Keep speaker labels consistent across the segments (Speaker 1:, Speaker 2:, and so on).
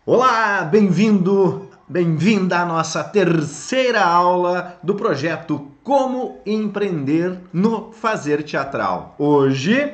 Speaker 1: Olá, bem-vindo, bem-vinda à nossa terceira aula do projeto Como Empreender no Fazer Teatral. Hoje,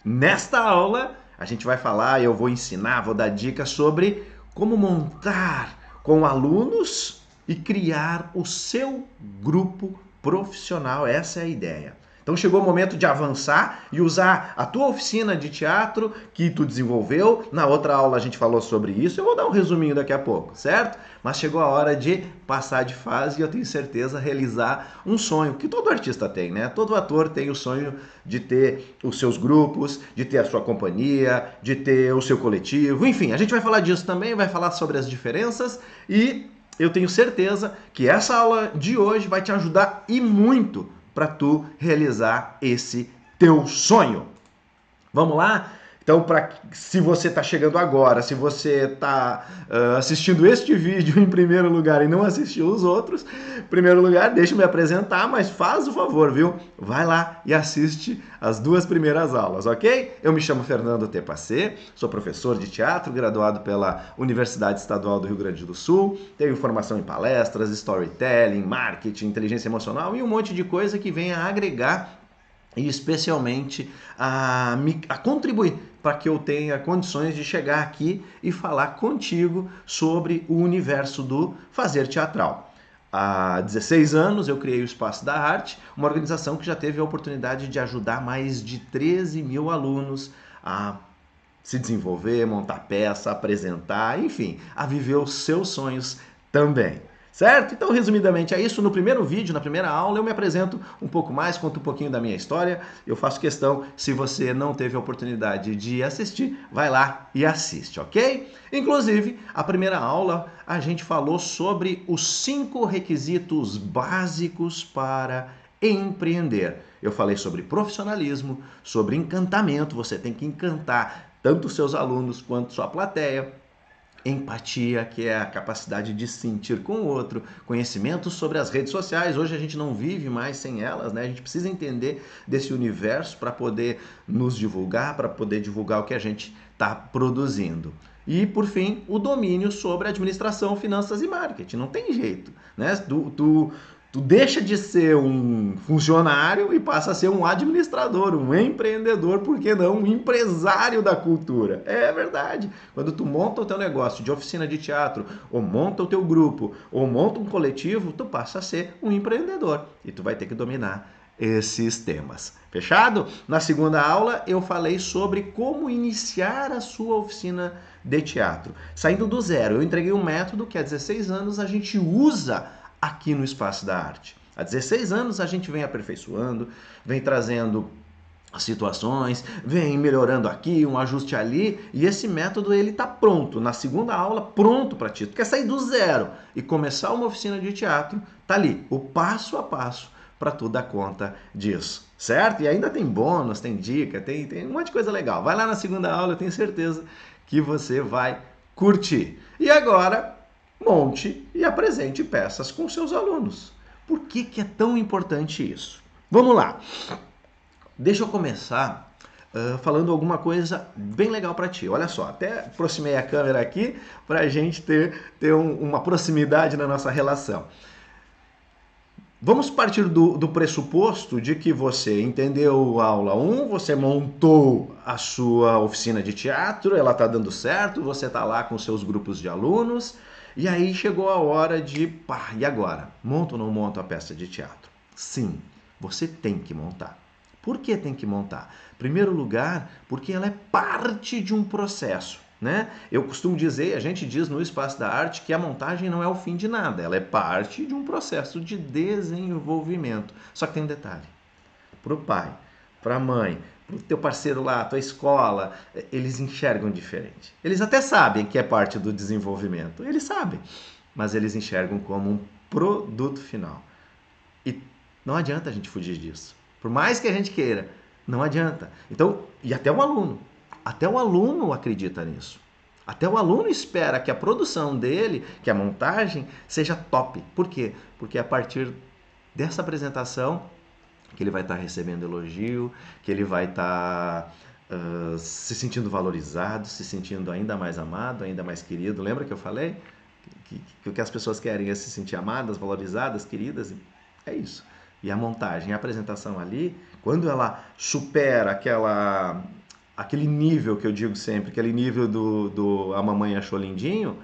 Speaker 1: nesta aula, a gente vai falar, eu vou ensinar, vou dar dicas sobre como montar com alunos e criar o seu grupo profissional. Essa é a ideia. Então chegou o momento de avançar e usar a tua oficina de teatro que tu desenvolveu. Na outra aula a gente falou sobre isso. Eu vou dar um resuminho daqui a pouco, certo? Mas chegou a hora de passar de fase e eu tenho certeza realizar um sonho que todo artista tem, né? Todo ator tem o sonho de ter os seus grupos, de ter a sua companhia, de ter o seu coletivo. Enfim, a gente vai falar disso também, vai falar sobre as diferenças e eu tenho certeza que essa aula de hoje vai te ajudar e muito para tu realizar esse teu sonho. Vamos lá? Então, se você está chegando agora, se você está assistindo este vídeo em primeiro lugar e não assistiu os outros, em primeiro lugar, deixa eu me apresentar, mas faz o favor, viu? Vai lá e assiste as duas primeiras aulas, ok? Eu me chamo Fernando Tepacê, sou professor de teatro, graduado pela Universidade Estadual do Rio Grande do Sul, tenho formação em palestras, storytelling, marketing, inteligência emocional e um monte de coisa que vem a agregar e especialmente a contribuir para que eu tenha condições de chegar aqui e falar contigo sobre o universo do fazer teatral. Há 16 anos eu criei o Espaço da Arte, uma organização que já teve a oportunidade de ajudar mais de 13 mil alunos a se desenvolver, montar peça, apresentar, enfim, a viver os seus sonhos também. Certo? Então, resumidamente é isso. No primeiro vídeo, na primeira aula, eu me apresento um pouco mais, conto um pouquinho da minha história. Eu faço questão, se você não teve a oportunidade de assistir, vai lá e assiste, ok? Inclusive, a primeira aula a gente falou sobre os 5 requisitos básicos para empreender. Eu falei sobre profissionalismo, sobre encantamento, você tem que encantar tanto os seus alunos quanto sua plateia. Empatia, que é a capacidade de sentir com o outro, conhecimento sobre as redes sociais. Hoje a gente não vive mais sem elas, né? A gente precisa entender desse universo para poder nos divulgar, para poder divulgar o que a gente está produzindo. E, por fim, o domínio sobre administração, finanças e marketing. Não tem jeito, né? Tu deixa de ser um funcionário e passa a ser um administrador, um empreendedor, por que não um empresário da cultura? É verdade. Quando tu monta o teu negócio de oficina de teatro, ou monta o teu grupo, ou monta um coletivo, tu passa a ser um empreendedor e tu vai ter que dominar esses temas. Fechado? Na segunda aula eu falei sobre como iniciar a sua oficina de teatro. Saindo do zero, eu entreguei um método que há 16 anos a gente usa aqui no Espaço da Arte. Há 16 anos a gente vem aperfeiçoando, vem trazendo situações, vem melhorando aqui, um ajuste ali, e esse método ele tá pronto, na segunda aula, pronto para ti. Tu quer sair do zero e começar uma oficina de teatro, tá ali, o passo a passo para tu dar conta disso, certo? E ainda tem bônus, tem dica, tem um monte de coisa legal. Vai lá na segunda aula, eu tenho certeza que você vai curtir. E agora, monte e apresente peças com seus alunos. Por que é tão importante isso? Vamos lá. Deixa eu começar falando alguma coisa bem legal para ti. Olha só, até aproximei a câmera aqui para a gente ter uma proximidade na nossa relação. Vamos partir do pressuposto de que você entendeu a aula 1, você montou a sua oficina de teatro, ela está dando certo, você está lá com seus grupos de alunos, e aí chegou a hora de, pá, e agora? Monto ou não monto a peça de teatro? Sim, você tem que montar. Por que tem que montar? Em primeiro lugar, porque ela é parte de um processo. Né? Eu costumo dizer, a gente diz no Espaço da Arte que a montagem não é o fim de nada, ela é parte de um processo de desenvolvimento. Só que tem um detalhe: para o pai, para a mãe, para o teu parceiro lá, tua escola, eles enxergam diferente. Eles até sabem que é parte do desenvolvimento, eles sabem, mas eles enxergam como um produto final. E não adianta a gente fugir disso. Por mais que a gente queira, não adianta. Então, e até o aluno acredita nisso. Até o aluno espera que a produção dele, que a montagem, seja top. Por quê? Porque é a partir dessa apresentação que ele vai estar recebendo elogio, que ele vai estar se sentindo valorizado, se sentindo ainda mais amado, ainda mais querido. Lembra que eu falei que o que as pessoas querem é se sentir amadas, valorizadas, queridas? É isso. E a montagem, a apresentação ali, quando ela supera aquele nível que eu digo sempre, aquele nível do a mamãe achou lindinho,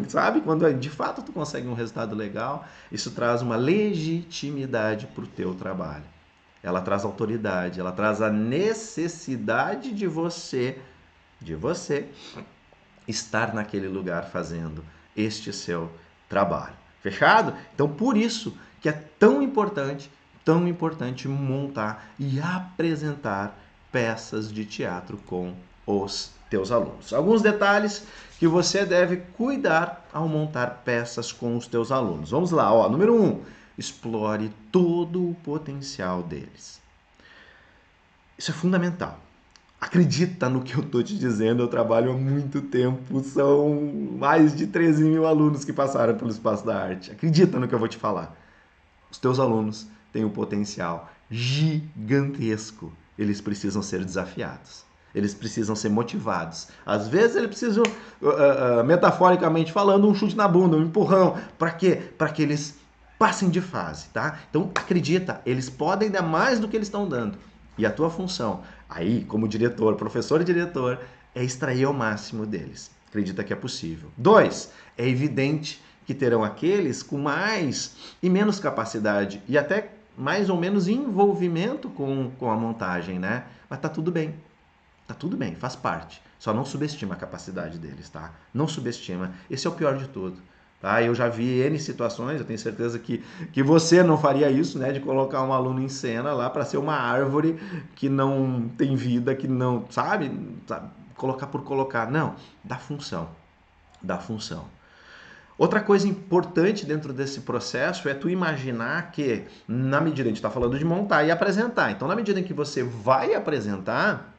Speaker 1: sabe? Quando de fato tu consegue um resultado legal, isso traz uma legitimidade para o teu trabalho. Ela traz autoridade, ela traz a necessidade de você estar naquele lugar fazendo este seu trabalho. Fechado? Então, por isso que é tão importante montar e apresentar peças de teatro com os teus alunos. Alguns detalhes que você deve cuidar ao montar peças com os teus alunos. Vamos lá, ó. Número 1, explore todo o potencial deles. Isso é fundamental. Acredita no que eu estou te dizendo, eu trabalho há muito tempo, são mais de 13 mil alunos que passaram pelo Espaço da Arte. Acredita no que eu vou te falar. Os teus alunos têm um potencial gigantesco. Eles precisam ser desafiados. Eles precisam ser motivados. Às vezes eles precisam, metaforicamente falando, um chute na bunda, um empurrão. Para quê? Para que eles passem de fase, tá? Então acredita, eles podem dar mais do que eles estão dando. E a tua função, aí, como diretor, professor e diretor, é extrair ao máximo deles. Acredita que é possível. 2, é evidente que terão aqueles com mais e menos capacidade e até mais ou menos envolvimento com a montagem, né? Mas tá tudo bem. Tá tudo bem, faz parte. Só não subestima a capacidade deles, tá? Não subestima. Esse é o pior de tudo. Tá? Eu já vi N situações, eu tenho certeza que você não faria isso, né? De colocar um aluno em cena lá para ser uma árvore que não tem vida, que não, sabe? Colocar por colocar. Não, dá função. Dá função. Outra coisa importante dentro desse processo é tu imaginar que, na medida, a gente está falando de montar e apresentar, então na medida em que você vai apresentar,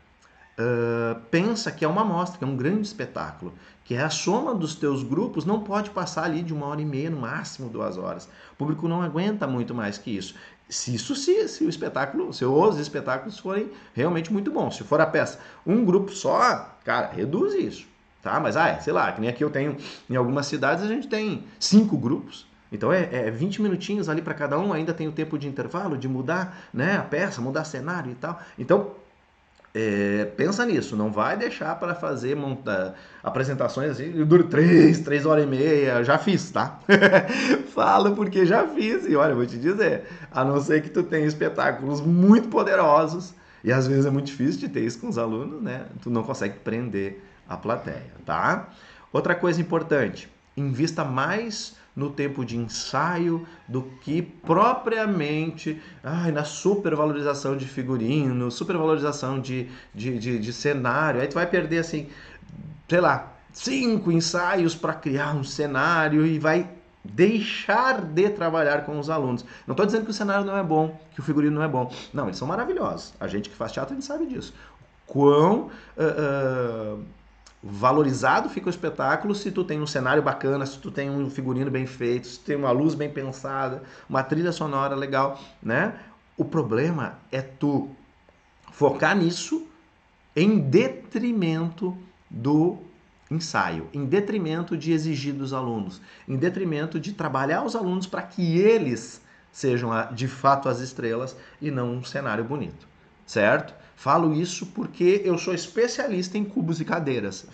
Speaker 1: pensa que é uma amostra, que é um grande espetáculo, que é a soma dos teus grupos, não pode passar ali de 1h30, no máximo 2 horas. O público não aguenta muito mais que isso. Se o espetáculo, se os espetáculos forem realmente muito bons. Se for a peça um grupo só, cara, reduz isso. Tá? Mas, sei lá, que nem aqui eu tenho, em algumas cidades a gente tem 5 grupos. Então é 20 minutinhos ali para cada um, ainda tem o tempo de intervalo, de mudar, né, a peça, mudar cenário e tal. Então, pensa nisso, não vai deixar para fazer apresentações assim, dura 3 horas e meia, já fiz, tá? Falo porque já fiz e olha, vou te dizer, a não ser que tu tenha espetáculos muito poderosos, e às vezes é muito difícil de ter isso com os alunos, né? Tu não consegue prender a plateia, tá? Outra coisa importante, invista mais no tempo de ensaio do que propriamente na supervalorização de figurino, supervalorização de cenário. Aí tu vai perder, assim, sei lá, 5 ensaios para criar um cenário e vai deixar de trabalhar com os alunos. Não estou dizendo que o cenário não é bom, que o figurino não é bom. Não, eles são maravilhosos. A gente que faz teatro, a gente sabe disso. Quão valorizado fica o espetáculo se tu tem um cenário bacana, se tu tem um figurino bem feito, se tu tem uma luz bem pensada, uma trilha sonora legal, né? O problema é tu focar nisso em detrimento do ensaio, em detrimento de exigir dos alunos, em detrimento de trabalhar os alunos para que eles sejam de fato as estrelas e não um cenário bonito, certo? Falo isso porque eu sou especialista em cubos e cadeiras.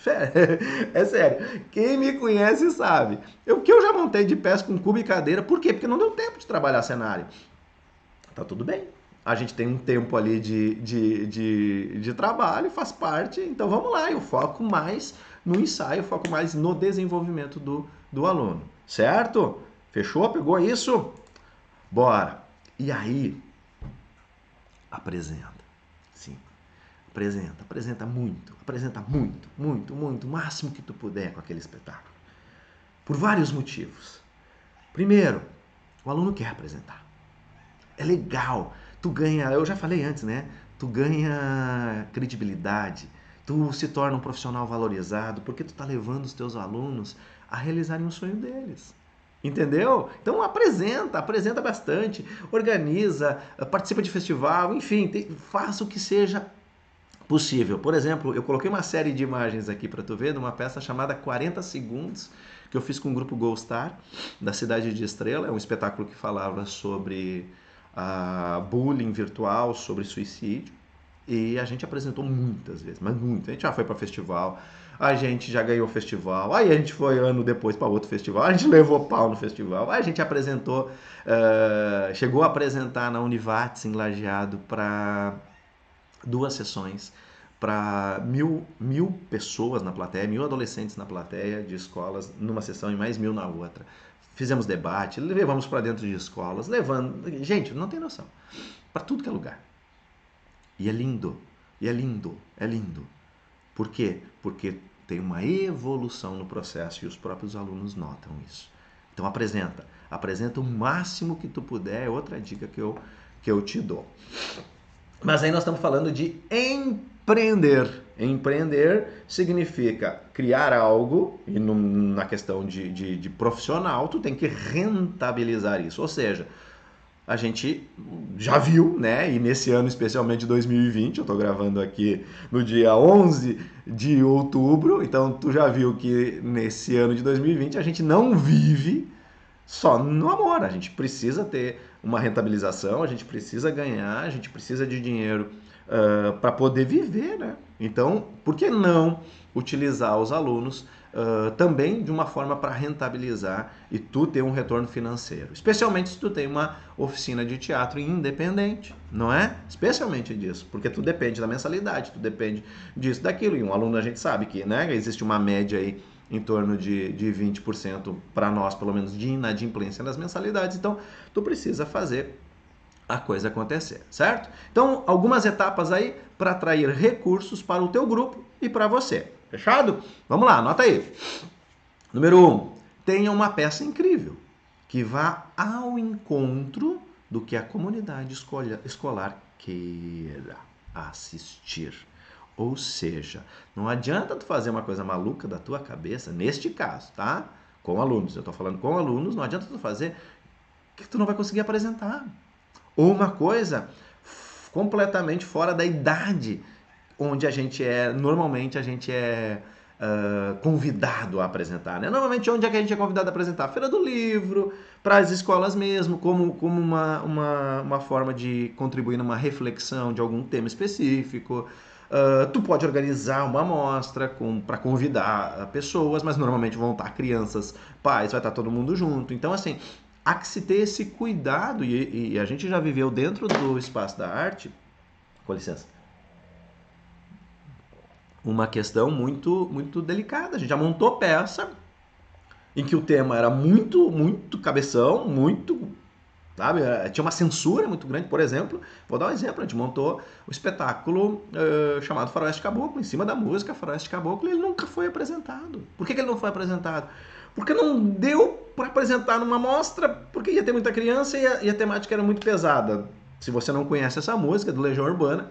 Speaker 1: É sério. Quem me conhece sabe. O que eu já montei de peça com cubo e cadeira, por quê? Porque não deu tempo de trabalhar cenário. Tá tudo bem. A gente tem um tempo ali de trabalho, faz parte, então vamos lá. Eu foco mais no ensaio, eu foco mais no desenvolvimento do aluno. Certo? Fechou? Pegou isso? Bora. E aí, apresenta. Sim. Apresenta muito, o máximo que tu puder com aquele espetáculo. Por vários motivos. Primeiro, o aluno quer apresentar. É legal. Tu ganha, eu já falei antes, né? Tu ganha credibilidade, tu se torna um profissional valorizado, porque tu tá levando os teus alunos a realizarem o sonho deles. Entendeu? Então apresenta bastante, organiza, participa de festival, enfim, faça o que seja possível. Por exemplo, eu coloquei uma série de imagens aqui para tu ver de uma peça chamada 40 Segundos, que eu fiz com o grupo Gold Star, da Cidade de Estrela. É um espetáculo que falava sobre bullying virtual, sobre suicídio. E a gente apresentou muitas vezes, mas muito. A gente já foi para festival, a gente já ganhou festival, aí a gente foi ano depois para outro festival, a gente levou pau no festival, aí a gente apresentou, chegou a apresentar na Univates em Lajeado para 2 sessões, para mil pessoas na plateia, 1.000 adolescentes na plateia de escolas numa sessão e mais 1.000 na outra. Fizemos debate, levamos para dentro de escolas, levando. Gente, não tem noção. Para tudo que é lugar. E é lindo, e é lindo, é lindo. Por quê? Porque tem uma evolução no processo e os próprios alunos notam isso. Então apresenta o máximo que tu puder, é outra dica que eu te dou. Mas aí nós estamos falando de empreender. Empreender significa criar algo, e na questão de profissional, tu tem que rentabilizar isso. Ou seja, a gente já viu, né? E nesse ano, especialmente de 2020, eu estou gravando aqui no dia 11 de outubro, então tu já viu que nesse ano de 2020 a gente não vive só no amor. A gente precisa ter uma rentabilização, a gente precisa ganhar, a gente precisa de dinheiro para poder viver, né? Então, por que não utilizar os alunos também de uma forma para rentabilizar e tu ter um retorno financeiro? Especialmente se tu tem uma oficina de teatro independente, não é? Especialmente disso, porque tu depende da mensalidade, tu depende disso, daquilo. E um aluno a gente sabe que, né, existe uma média aí em torno de 20% para nós, pelo menos, de inadimplência nas mensalidades. Então, tu precisa fazer a coisa acontecer, certo? Então, algumas etapas aí para atrair recursos para o teu grupo e para você. Fechado? Vamos lá, anota aí. Número 1, tenha uma peça incrível que vá ao encontro do que a comunidade escolar queira assistir. Ou seja, não adianta tu fazer uma coisa maluca da tua cabeça, neste caso, tá? Com alunos, eu estou falando com alunos, não adianta tu fazer que tu não vai conseguir apresentar. Ou uma coisa completamente fora da idade onde normalmente a gente é convidado a apresentar, né? Normalmente onde é que a gente é convidado a apresentar? Feira do livro, para as escolas mesmo, como uma forma de contribuir numa reflexão de algum tema específico. Tu pode organizar uma amostra para convidar pessoas, mas normalmente vão estar crianças, pais, vai estar todo mundo junto. Então, assim, há que se ter esse cuidado, e a gente já viveu dentro do espaço da arte, com licença, uma questão muito, muito delicada. A gente já montou peça em que o tema era muito, muito cabeção, muito, sabe? Tinha uma censura muito grande. Por exemplo, vou dar um exemplo, a gente montou o espetáculo chamado Faroeste Caboclo, em cima da música Faroeste Caboclo, e ele nunca foi apresentado. Por que ele não foi apresentado? Porque não deu para apresentar numa mostra, porque ia ter muita criança e a temática era muito pesada. Se você não conhece essa música do Legião Urbana,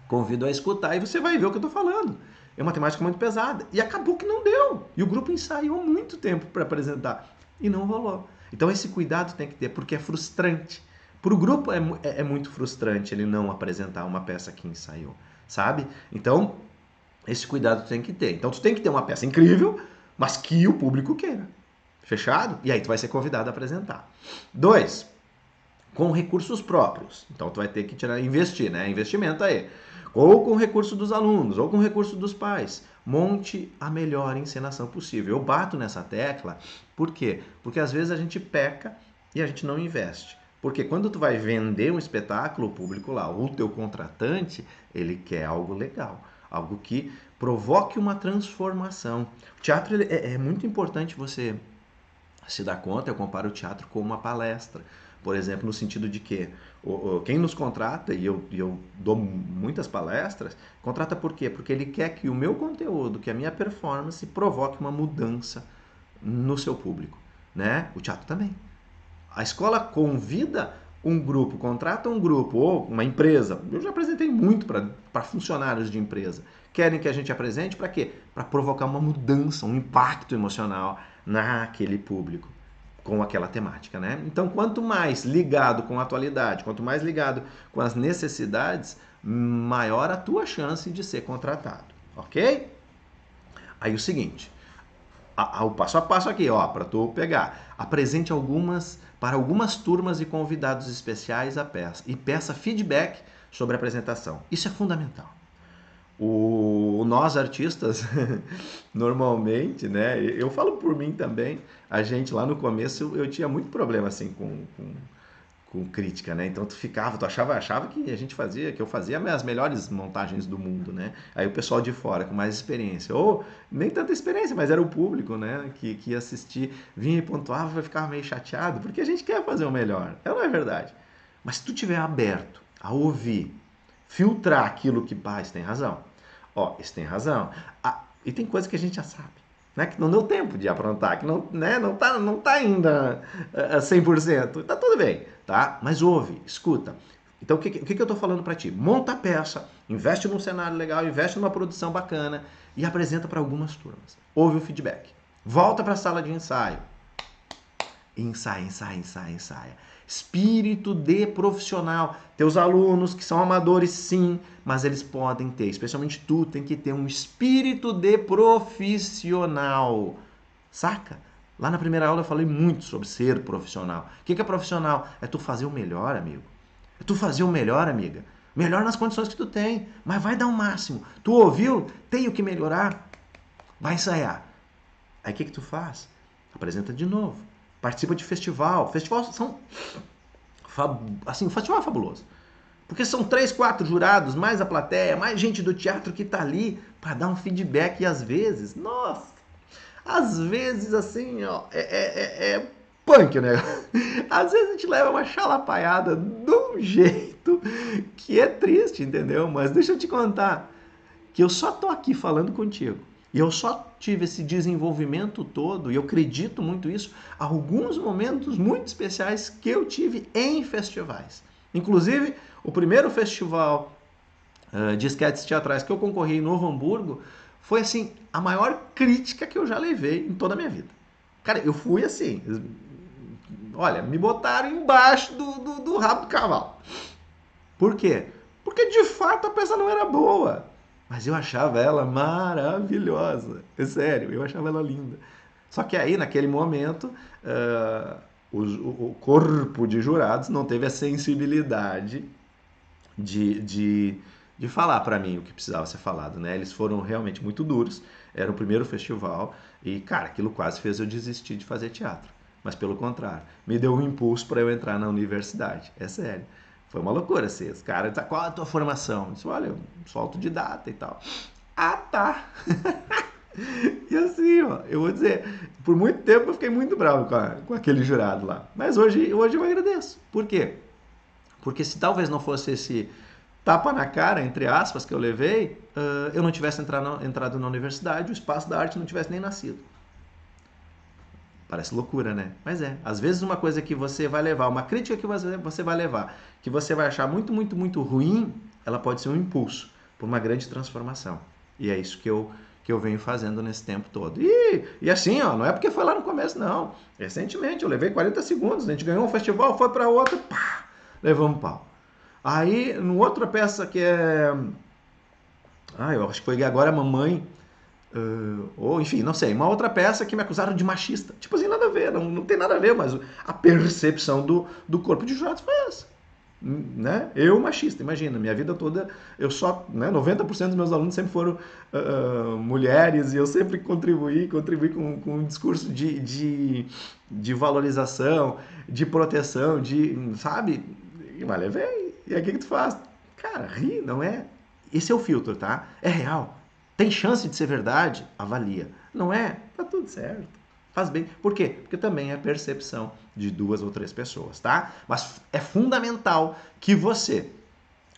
Speaker 1: convido a escutar e você vai ver o que eu estou falando. É uma temática muito pesada. E acabou que não deu. E o grupo ensaiou muito tempo para apresentar. E não rolou. Então esse cuidado tem que ter, porque é frustrante. Para o grupo é muito frustrante ele não apresentar uma peça que ensaiou, sabe? Então, esse cuidado tem que ter. Então tu tem que ter uma peça incrível, mas que o público queira. Fechado? E aí tu vai ser convidado a apresentar. 2, com recursos próprios. Então tu vai ter que investir, né? Investimento aí. Ou com recurso dos alunos, ou com recurso dos pais. Monte a melhor encenação possível. Eu bato nessa tecla, por quê? Porque às vezes a gente peca e a gente não investe. Porque quando tu vai vender um espetáculo, o público lá, ou o teu contratante, ele quer algo legal, algo que provoque uma transformação. O teatro é muito importante você se dar conta, eu comparo o teatro com uma palestra. Por exemplo, no sentido de que quem nos contrata, e eu dou muitas palestras, contrata por quê? Porque ele quer que o meu conteúdo, que a minha performance provoque uma mudança no seu público, né? O teatro também. A escola convida um grupo, contrata um grupo ou uma empresa. Eu já apresentei muito para funcionários de empresa. Querem que a gente apresente para quê? Para provocar uma mudança, um impacto emocional naquele público com aquela temática, né? Então, quanto mais ligado com a atualidade, quanto mais ligado com as necessidades, maior a tua chance de ser contratado, ok? Aí o seguinte, o passo a passo aqui, ó, para tu pegar. Apresente para algumas turmas e convidados especiais a peça e peça feedback sobre a apresentação. Isso é fundamental. Nós artistas, normalmente, né? Eu falo por mim também. A gente lá no começo eu tinha muito problema assim com crítica, né? Então tu achava que a gente fazia, que eu fazia as melhores montagens do mundo, né? Aí o pessoal de fora com mais experiência, ou nem tanta experiência, mas era o público, né? Que ia assistir, vinha e pontuava, vai ficar meio chateado, porque a gente quer fazer o melhor. Não é verdade? Mas se tu tiver aberto a ouvir, filtrar aquilo que, isso tem razão. Ó, isso tem razão. E tem coisa que a gente já sabe. Né, que não deu tempo de aprontar, que não, né, não tá ainda 100%, tá tudo bem, tá? Mas ouve, escuta. Então, o que eu tô falando para ti? Monta a peça, investe num cenário legal, investe numa produção bacana e apresenta para algumas turmas. Ouve o feedback. Volta para a sala de ensaio. Ensaia. Espírito de profissional. Teus alunos, que são amadores, sim, mas eles podem ter, especialmente tu, tem que ter um espírito de profissional. Saca? Lá na primeira aula eu falei muito sobre ser profissional. O que é profissional? É tu fazer o melhor, amigo. É tu fazer o melhor, amiga. Melhor nas condições que tu tem, mas vai dar o máximo. Tu ouviu? Tem o que melhorar? Vai ensaiar. Aí o que tu faz? Apresenta de novo. Participa de festival. Festivais são... Assim, o festival é fabuloso. Porque são 3, 4 jurados, mais a plateia, mais gente do teatro que tá ali para dar um feedback. E às vezes, assim, ó, é punk, né? Às vezes a gente leva uma chalapaiada de um jeito que é triste, entendeu? Mas deixa eu te contar que eu só tô aqui falando contigo. E eu só tive esse desenvolvimento todo, e eu acredito muito isso, alguns momentos muito especiais que eu tive em festivais. Inclusive, o primeiro festival de esquetes teatrais que eu concorri em Novo Hamburgo foi, assim, a maior crítica que eu já levei em toda a minha vida. Cara, eu fui assim, olha, me botaram embaixo do rabo do cavalo. Por quê? Porque de fato a peça não era boa. Mas eu achava ela maravilhosa. É sério, eu achava ela linda. Só que aí, naquele momento, o corpo de jurados não teve a sensibilidade de falar para mim o que precisava ser falado, né? Eles foram realmente muito duros. Era o primeiro festival e, cara, aquilo quase fez eu desistir de fazer teatro. Mas pelo contrário, me deu um impulso para eu entrar na universidade. É sério. Foi uma loucura, assim. Os caras, qual é a tua formação? Eu disse, olha, eu sou autodidata e tal. Ah, tá. E assim, ó, eu vou dizer, por muito tempo eu fiquei muito bravo com aquele jurado lá. Mas hoje eu agradeço. Por quê? Porque se talvez não fosse esse tapa na cara, entre aspas, que eu levei, eu não tivesse entrado na universidade, o espaço da arte não tivesse nem nascido. Parece loucura, né? Mas é. Às vezes uma coisa que você vai levar, uma crítica que você vai levar, que você vai achar muito, muito, muito ruim, ela pode ser um impulso para uma grande transformação. E é isso que eu venho fazendo nesse tempo todo. E assim, ó, não é porque foi lá no começo, não. Recentemente, eu levei 40 segundos, a gente ganhou um festival, foi para outro, pá, levamos pau. Aí, numa outra peça que é... eu acho que foi Agora Mamãe, ou enfim, não sei, uma outra peça que me acusaram de machista. Tipo assim, nada a ver, não tem nada a ver, mas a percepção do corpo de jurados foi essa. Né? Eu machista, imagina, minha vida toda, eu só, né, 90% dos meus alunos sempre foram mulheres e eu sempre contribuí com um discurso de valorização, de proteção, sabe? Mas levei, e aí o que tu faz? Cara, ri, não é? Esse é o filtro, tá? É real. Tem chance de ser verdade? Avalia. Não é? Tá tudo certo. Faz bem. Por quê? Porque também é a percepção de 2 ou 3 pessoas, tá? Mas é fundamental que você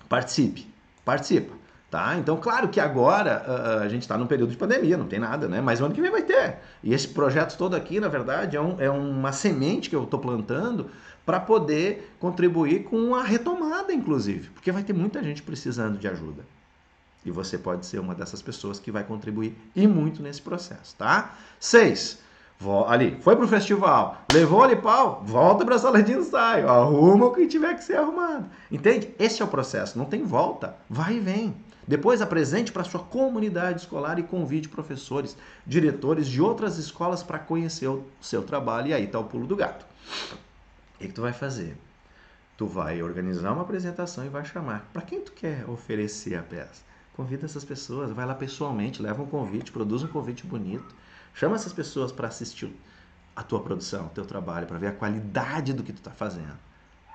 Speaker 1: participe. Participa, tá? Então, claro que agora a gente está num período de pandemia, não tem nada, né? Mas o ano que vem vai ter. E esse projeto todo aqui, na verdade, é uma semente que eu estou plantando para poder contribuir com a retomada, inclusive. Porque vai ter muita gente precisando de ajuda. E você pode ser uma dessas pessoas que vai contribuir e muito nesse processo, tá? 6. Ali, foi pro festival, levou ali pau, volta pra sala de ensaio, arruma o que tiver que ser arrumado. Entende? Esse é o processo, não tem volta, vai e vem. Depois apresente para sua comunidade escolar e convide professores, diretores de outras escolas para conhecer o seu trabalho. E aí tá o pulo do gato. O que tu vai fazer? Tu vai organizar uma apresentação e vai chamar. Para quem tu quer oferecer a peça? Convida essas pessoas, vai lá pessoalmente, leva um convite, produz um convite bonito. Chama essas pessoas para assistir a tua produção, o teu trabalho, para ver a qualidade do que tu está fazendo.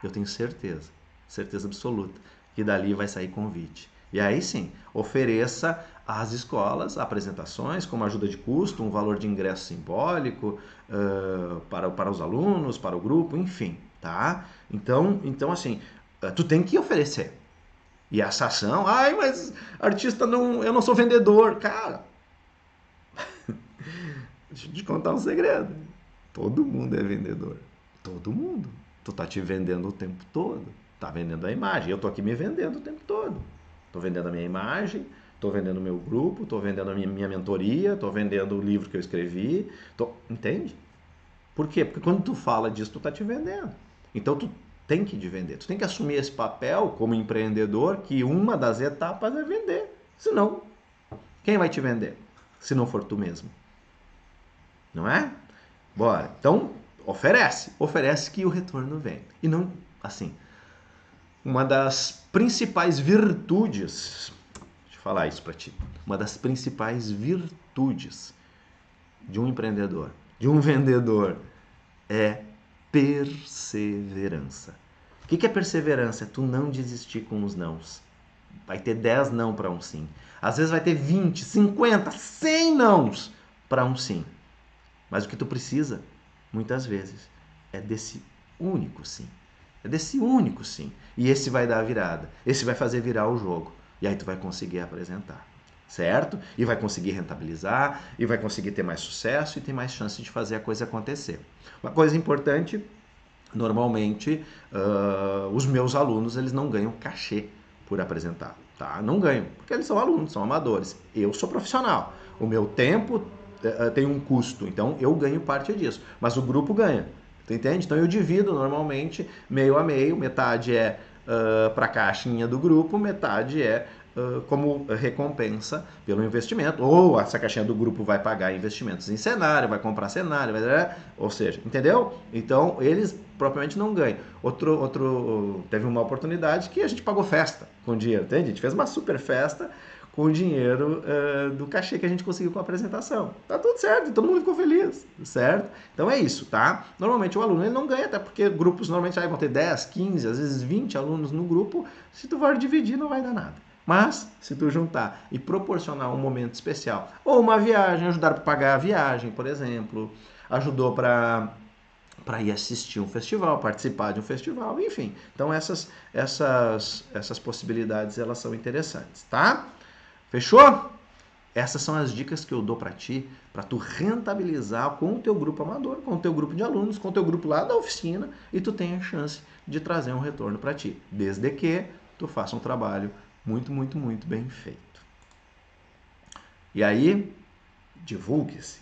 Speaker 1: Eu tenho certeza, certeza absoluta, que dali vai sair convite. E aí sim, ofereça às escolas apresentações como ajuda de custo, um valor de ingresso simbólico para os alunos, para o grupo, enfim, tá? Então assim, tu tem que oferecer. E essa ação, ai, mas artista não, eu não sou vendedor. Cara, deixa eu te contar um segredo. Todo mundo é vendedor. Todo mundo. Tu tá te vendendo o tempo todo. Tá vendendo a imagem. Eu tô aqui me vendendo o tempo todo. Tô vendendo a minha imagem, tô vendendo o meu grupo, tô vendendo a minha mentoria, tô vendendo o livro que eu escrevi. Entende? Por quê? Porque quando tu fala disso, tu tá te vendendo. Então tu tem que te vender. Tu tem que assumir esse papel como empreendedor, que uma das etapas é vender. Senão, quem vai te vender? Se não for tu mesmo. Não é? Bora. Então, oferece. Oferece que o retorno vem. E não, assim, uma das principais virtudes, deixa eu falar isso para ti, uma das principais virtudes de um empreendedor, de um vendedor, é perseverança. O que é perseverança? É tu não desistir com os nãos. Vai ter 10 não para um sim. Às vezes vai ter 20, 50, 100 nãos para um sim. Mas o que tu precisa, muitas vezes, é desse único sim. É desse único sim. E esse vai dar a virada. Esse vai fazer virar o jogo. E aí tu vai conseguir apresentar. Certo? E vai conseguir rentabilizar, e vai conseguir ter mais sucesso e ter mais chance de fazer a coisa acontecer. Uma coisa importante, normalmente, os meus alunos, eles não ganham cachê por apresentar. Tá? Não ganham, porque eles são alunos, são amadores. Eu sou profissional. O meu tempo tem um custo, então eu ganho parte disso. Mas o grupo ganha. Tu entende? Então eu divido normalmente meio a meio, metade é para a caixinha do grupo, metade é como recompensa pelo investimento. Ou essa caixinha do grupo vai pagar investimentos em cenário, vai comprar cenário, ou seja, entendeu? Então eles propriamente não ganham. Teve uma oportunidade que a gente pagou festa com dinheiro, entende? A gente fez uma super festa com o dinheiro do cachê que a gente conseguiu com a apresentação. Tá tudo certo, todo mundo ficou feliz, certo? Então é isso, tá? Normalmente o aluno ele não ganha, até porque grupos normalmente vão ter 10, 15, às vezes 20 alunos no grupo. Se tu for dividir, não vai dar nada. Mas, se tu juntar e proporcionar um momento especial, ou uma viagem, ajudar para pagar a viagem, por exemplo, ajudou para ir assistir um festival, participar de um festival, enfim. Então essas possibilidades elas são interessantes, tá? Fechou? Essas são as dicas que eu dou para ti, para tu rentabilizar com o teu grupo amador, com o teu grupo de alunos, com o teu grupo lá da oficina e tu tenha a chance de trazer um retorno para ti, desde que tu faça um trabalho muito, muito, muito bem feito. E aí, divulgue-se.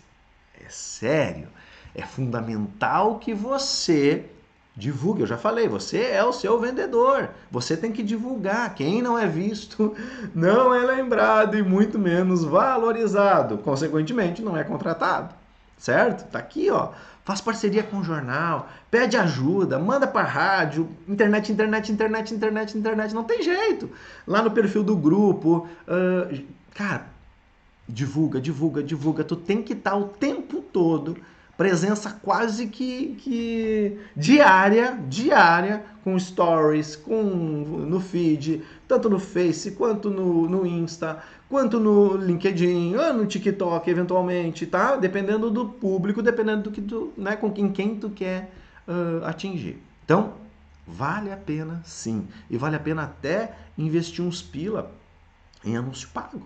Speaker 1: É sério. É fundamental que você divulgue. Eu já falei, você é o seu vendedor. Você tem que divulgar. Quem não é visto não é lembrado e muito menos valorizado. Consequentemente, não é contratado. Certo? Tá aqui, ó. Faz parceria com o jornal, pede ajuda, manda pra rádio, internet. Não tem jeito. Lá no perfil do grupo. Cara, divulga. Tu tem que estar o tempo todo, presença quase que diária, com stories, no feed, tanto no Face, quanto no Insta, quanto no LinkedIn, ou no TikTok, eventualmente, tá? Dependendo do público, dependendo do que tu, né, com quem tu quer atingir. Então, vale a pena sim. E vale a pena até investir uns pila em anúncio pago.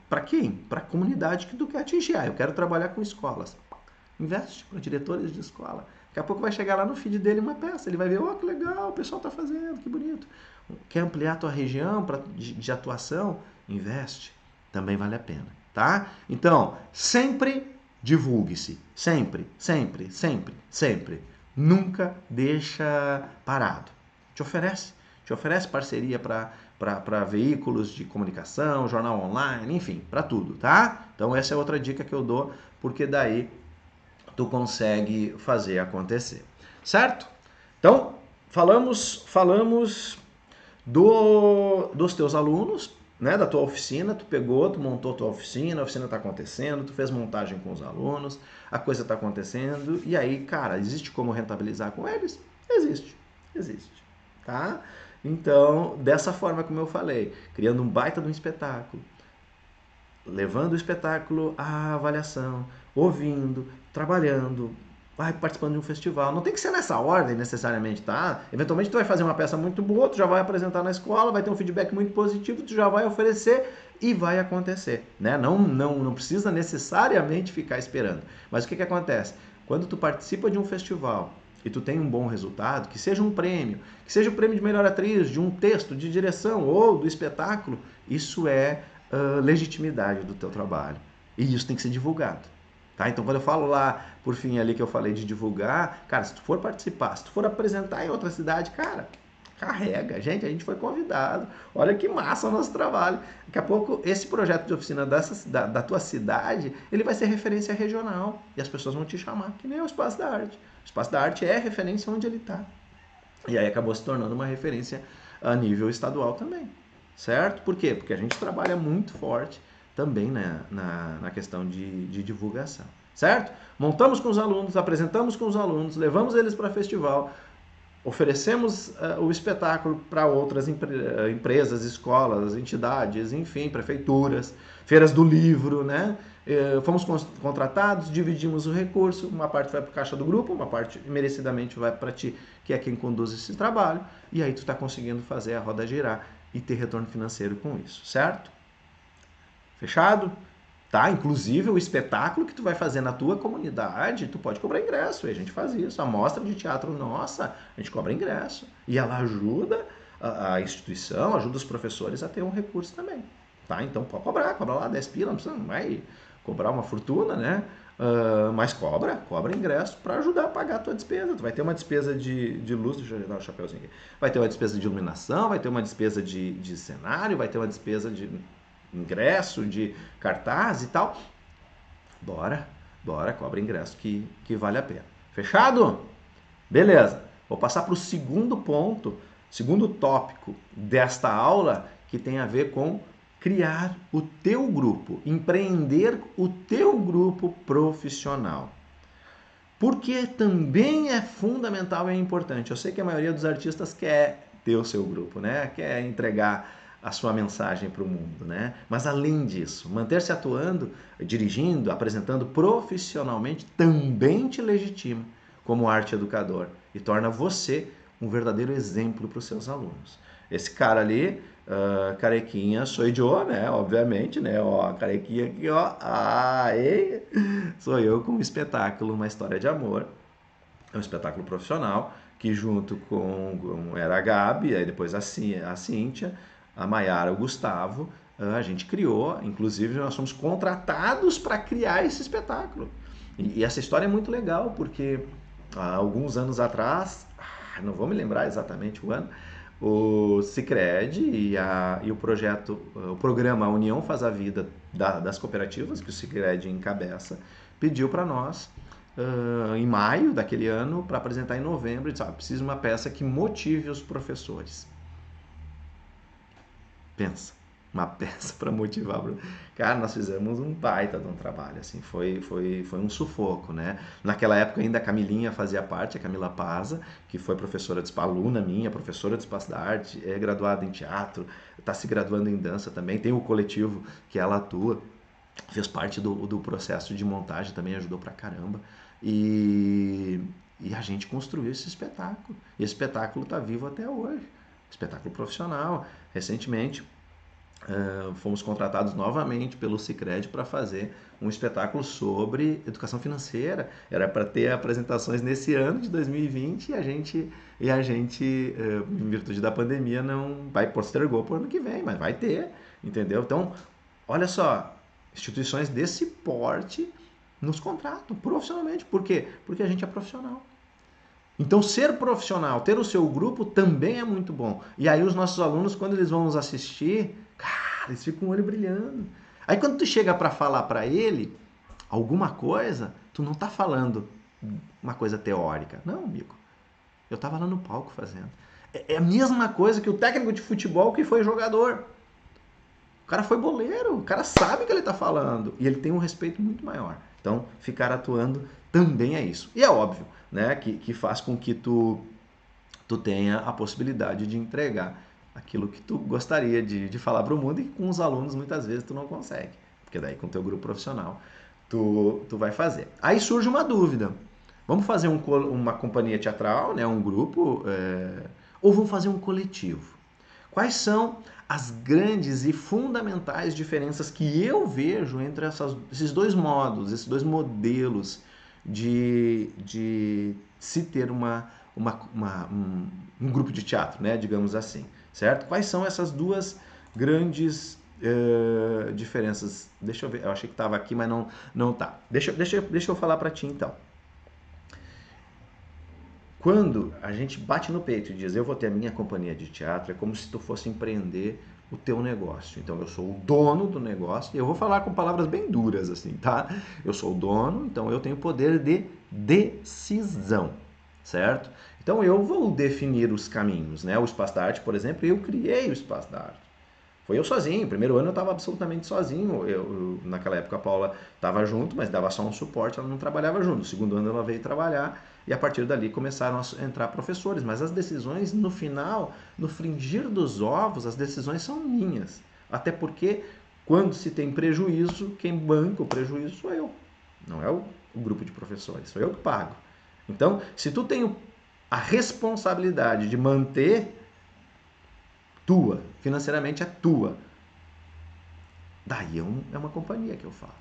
Speaker 1: Para quem? Para a comunidade que tu quer atingir. Eu quero trabalhar com escolas. Investe para diretores de escola. Daqui a pouco vai chegar lá no feed dele uma peça. Ele vai ver, que legal, o pessoal está fazendo, que bonito. Quer ampliar a tua região de atuação? Investe. Também vale a pena, tá? Então, sempre divulgue-se. Sempre, sempre, sempre, sempre. Nunca deixa parado. Te oferece parceria para veículos de comunicação, jornal online, enfim, para tudo, tá? Então essa é outra dica que eu dou, porque daí tu consegue fazer acontecer, certo? Então, falamos dos teus alunos, né, da tua oficina, tu pegou, tu montou tua oficina, a oficina está acontecendo, tu fez montagem com os alunos, a coisa está acontecendo, e aí, cara, existe como rentabilizar com eles? Existe, tá? Então, dessa forma como eu falei, criando um baita de um espetáculo, levando o espetáculo à avaliação, ouvindo, trabalhando, participando de um festival. Não tem que ser nessa ordem necessariamente, tá? Eventualmente tu vai fazer uma peça muito boa, tu já vai apresentar na escola, vai ter um feedback muito positivo, tu já vai oferecer e vai acontecer, né? Não precisa necessariamente ficar esperando. Mas o que acontece? Quando tu participa de um festival e tu tem um bom resultado, que seja um prêmio, que seja o prêmio de melhor atriz, de um texto, de direção ou do espetáculo, isso é legitimidade do teu trabalho. E isso tem que ser divulgado. Tá? Então, quando eu falo lá, por fim, ali que eu falei de divulgar, cara, se tu for participar, se tu for apresentar em outra cidade, cara, carrega. Gente, a gente foi convidado. Olha que massa o nosso trabalho. Daqui a pouco, esse projeto de oficina da tua cidade, ele vai ser referência regional. E as pessoas vão te chamar, que nem o Espaço da Arte. O Espaço da Arte é referência onde ele está. E aí acabou se tornando uma referência a nível estadual também. Certo? Por quê? Porque a gente trabalha muito forte também na questão de divulgação. Certo? Montamos com os alunos, apresentamos com os alunos, levamos eles para festival, oferecemos o espetáculo para outras empresas, escolas, entidades, enfim, prefeituras, feiras do livro, né? Fomos contratados, dividimos o recurso, uma parte vai para o caixa do grupo, uma parte merecidamente vai para ti, que é quem conduz esse trabalho, e aí tu está conseguindo fazer a roda girar e ter retorno financeiro com isso, certo? Fechado? Tá? Inclusive o espetáculo que tu vai fazer na tua comunidade, tu pode cobrar ingresso, e a gente faz isso. A mostra de teatro nossa, a gente cobra ingresso. E ela ajuda a instituição, ajuda os professores a ter um recurso também. Tá? Então pode cobra lá 10 pila, não vai cobrar uma fortuna, né? Mas cobra ingresso para ajudar a pagar a tua despesa. Tu vai ter uma despesa de luz, deixa eu dar um chapéuzinho aqui. Vai ter uma despesa de iluminação, vai ter uma despesa de cenário, vai ter uma despesa de ingresso, de cartaz e tal. Bora, cobra ingresso que vale a pena. Fechado? Beleza. Vou passar para o segundo ponto, segundo tópico desta aula, que tem a ver com criar o teu grupo, empreender o teu grupo profissional. Porque também é fundamental e é importante. Eu sei que a maioria dos artistas quer ter o seu grupo, né? Quer entregar a sua mensagem para o mundo, né? Mas além disso, manter-se atuando, dirigindo, apresentando profissionalmente também te legitima como arte educador e torna você um verdadeiro exemplo para os seus alunos. Esse cara ali, carequinha, sou eu, né? Obviamente, né? Ó, carequinha aqui, ó. Sou eu com um espetáculo, uma história de amor. É um espetáculo profissional que junto com era a Gabi, aí depois a Cíntia, a Maiara, o Gustavo, a gente criou, inclusive nós fomos contratados para criar esse espetáculo. E essa história é muito legal, porque há alguns anos atrás, não vou me lembrar exatamente o ano, o Sicredi e o projeto, o programa União Faz a Vida das cooperativas, que o Sicredi encabeça, pediu para nós, em maio daquele ano, para apresentar em novembro, e disse, precisa de uma peça que motive os professores. Pensa, uma peça para motivar. Cara, nós fizemos um baita de um trabalho, assim, foi um sufoco, né? Naquela época ainda a Camilinha fazia parte, a Camila Paza, que foi professora de aluna minha, professora de Espaço da Arte, é graduada em teatro, está se graduando em dança também, tem o coletivo que ela atua, fez parte do processo de montagem, também ajudou pra caramba. E a gente construiu esse espetáculo. E esse espetáculo está vivo até hoje. Espetáculo profissional. Recentemente, fomos contratados novamente pelo Sicredi para fazer um espetáculo sobre educação financeira. Era para ter apresentações nesse ano de 2020 e a gente, em virtude da pandemia, não vai postergou para o ano que vem, mas vai ter, entendeu? Então, olha só, instituições desse porte nos contratam profissionalmente. Por quê? Porque a gente é profissional. Então, ser profissional, ter o seu grupo também é muito bom. E aí os nossos alunos, quando eles vão nos assistir, cara, eles ficam com o olho brilhando. Aí quando tu chega para falar para ele alguma coisa, tu não tá falando uma coisa teórica. Não, amigo. Eu tava lá no palco fazendo. É a mesma coisa que o técnico de futebol que foi jogador. O cara foi boleiro, o cara sabe o que ele tá falando. E ele tem um respeito muito maior. Então, ficar atuando também é isso. E é óbvio, né, que faz com que tu tenha a possibilidade de entregar aquilo que tu gostaria de falar para o mundo e com os alunos muitas vezes tu não consegue. Porque daí com o teu grupo profissional tu vai fazer. Aí surge uma dúvida. Vamos fazer uma companhia teatral, né, um grupo, ou vamos fazer um coletivo? Quais são as grandes e fundamentais diferenças que eu vejo entre esses dois modos, esses dois modelos de se ter um grupo de teatro, né, digamos assim, certo? Quais são essas duas grandes diferenças? Deixa eu ver, eu achei que estava aqui, mas não tá. Deixa eu falar para ti então. Quando a gente bate no peito e diz, eu vou ter a minha companhia de teatro, é como se tu fosse empreender o teu negócio. Então eu sou o dono do negócio, e eu vou falar com palavras bem duras assim, tá? Eu sou o dono, então eu tenho poder de decisão, certo? Então eu vou definir os caminhos, né? O Espaço da Arte, por exemplo, eu criei o Espaço da Arte. Foi eu sozinho. Primeiro ano eu estava absolutamente sozinho. Naquela época a Paula estava junto, mas dava só um suporte, ela não trabalhava junto. No segundo ano ela veio trabalhar e a partir dali começaram a entrar professores. Mas as decisões, no final, no fringir dos ovos, as decisões são minhas. Até porque quando se tem prejuízo, quem banca o prejuízo sou eu. Não é o grupo de professores, sou eu que pago. Então, se tu tem a responsabilidade de manter tua, financeiramente é tua. Daí é uma companhia que eu falo.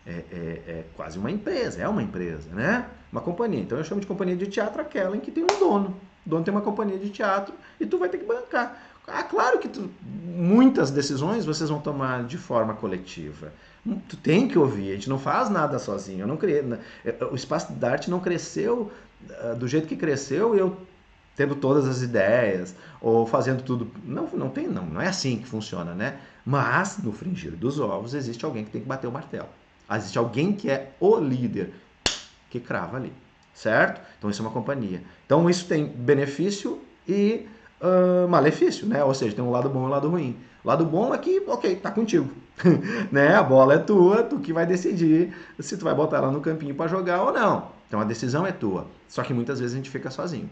Speaker 1: É quase uma empresa, é uma empresa, né? Uma companhia. Então eu chamo de companhia de teatro aquela em que tem um dono. O dono tem uma companhia de teatro e tu vai ter que bancar. Ah, claro que muitas decisões vocês vão tomar de forma coletiva. Tu tem que ouvir, a gente não faz nada sozinho. Eu não criei, o Espaço da Arte não cresceu do jeito que cresceu e eu tendo todas as ideias ou fazendo tudo. Não é assim que funciona, né? Mas no fringir dos ovos existe alguém que tem que bater o martelo. Existe alguém que é o líder que crava ali, certo? Então isso é uma companhia. Então isso tem benefício e malefício, né? Ou seja, tem um lado bom e um lado ruim. O lado bom é que, ok, tá contigo, né? A bola é tua, tu que vai decidir se tu vai botar ela no campinho para jogar ou não. Então a decisão é tua. Só que muitas vezes a gente fica sozinho.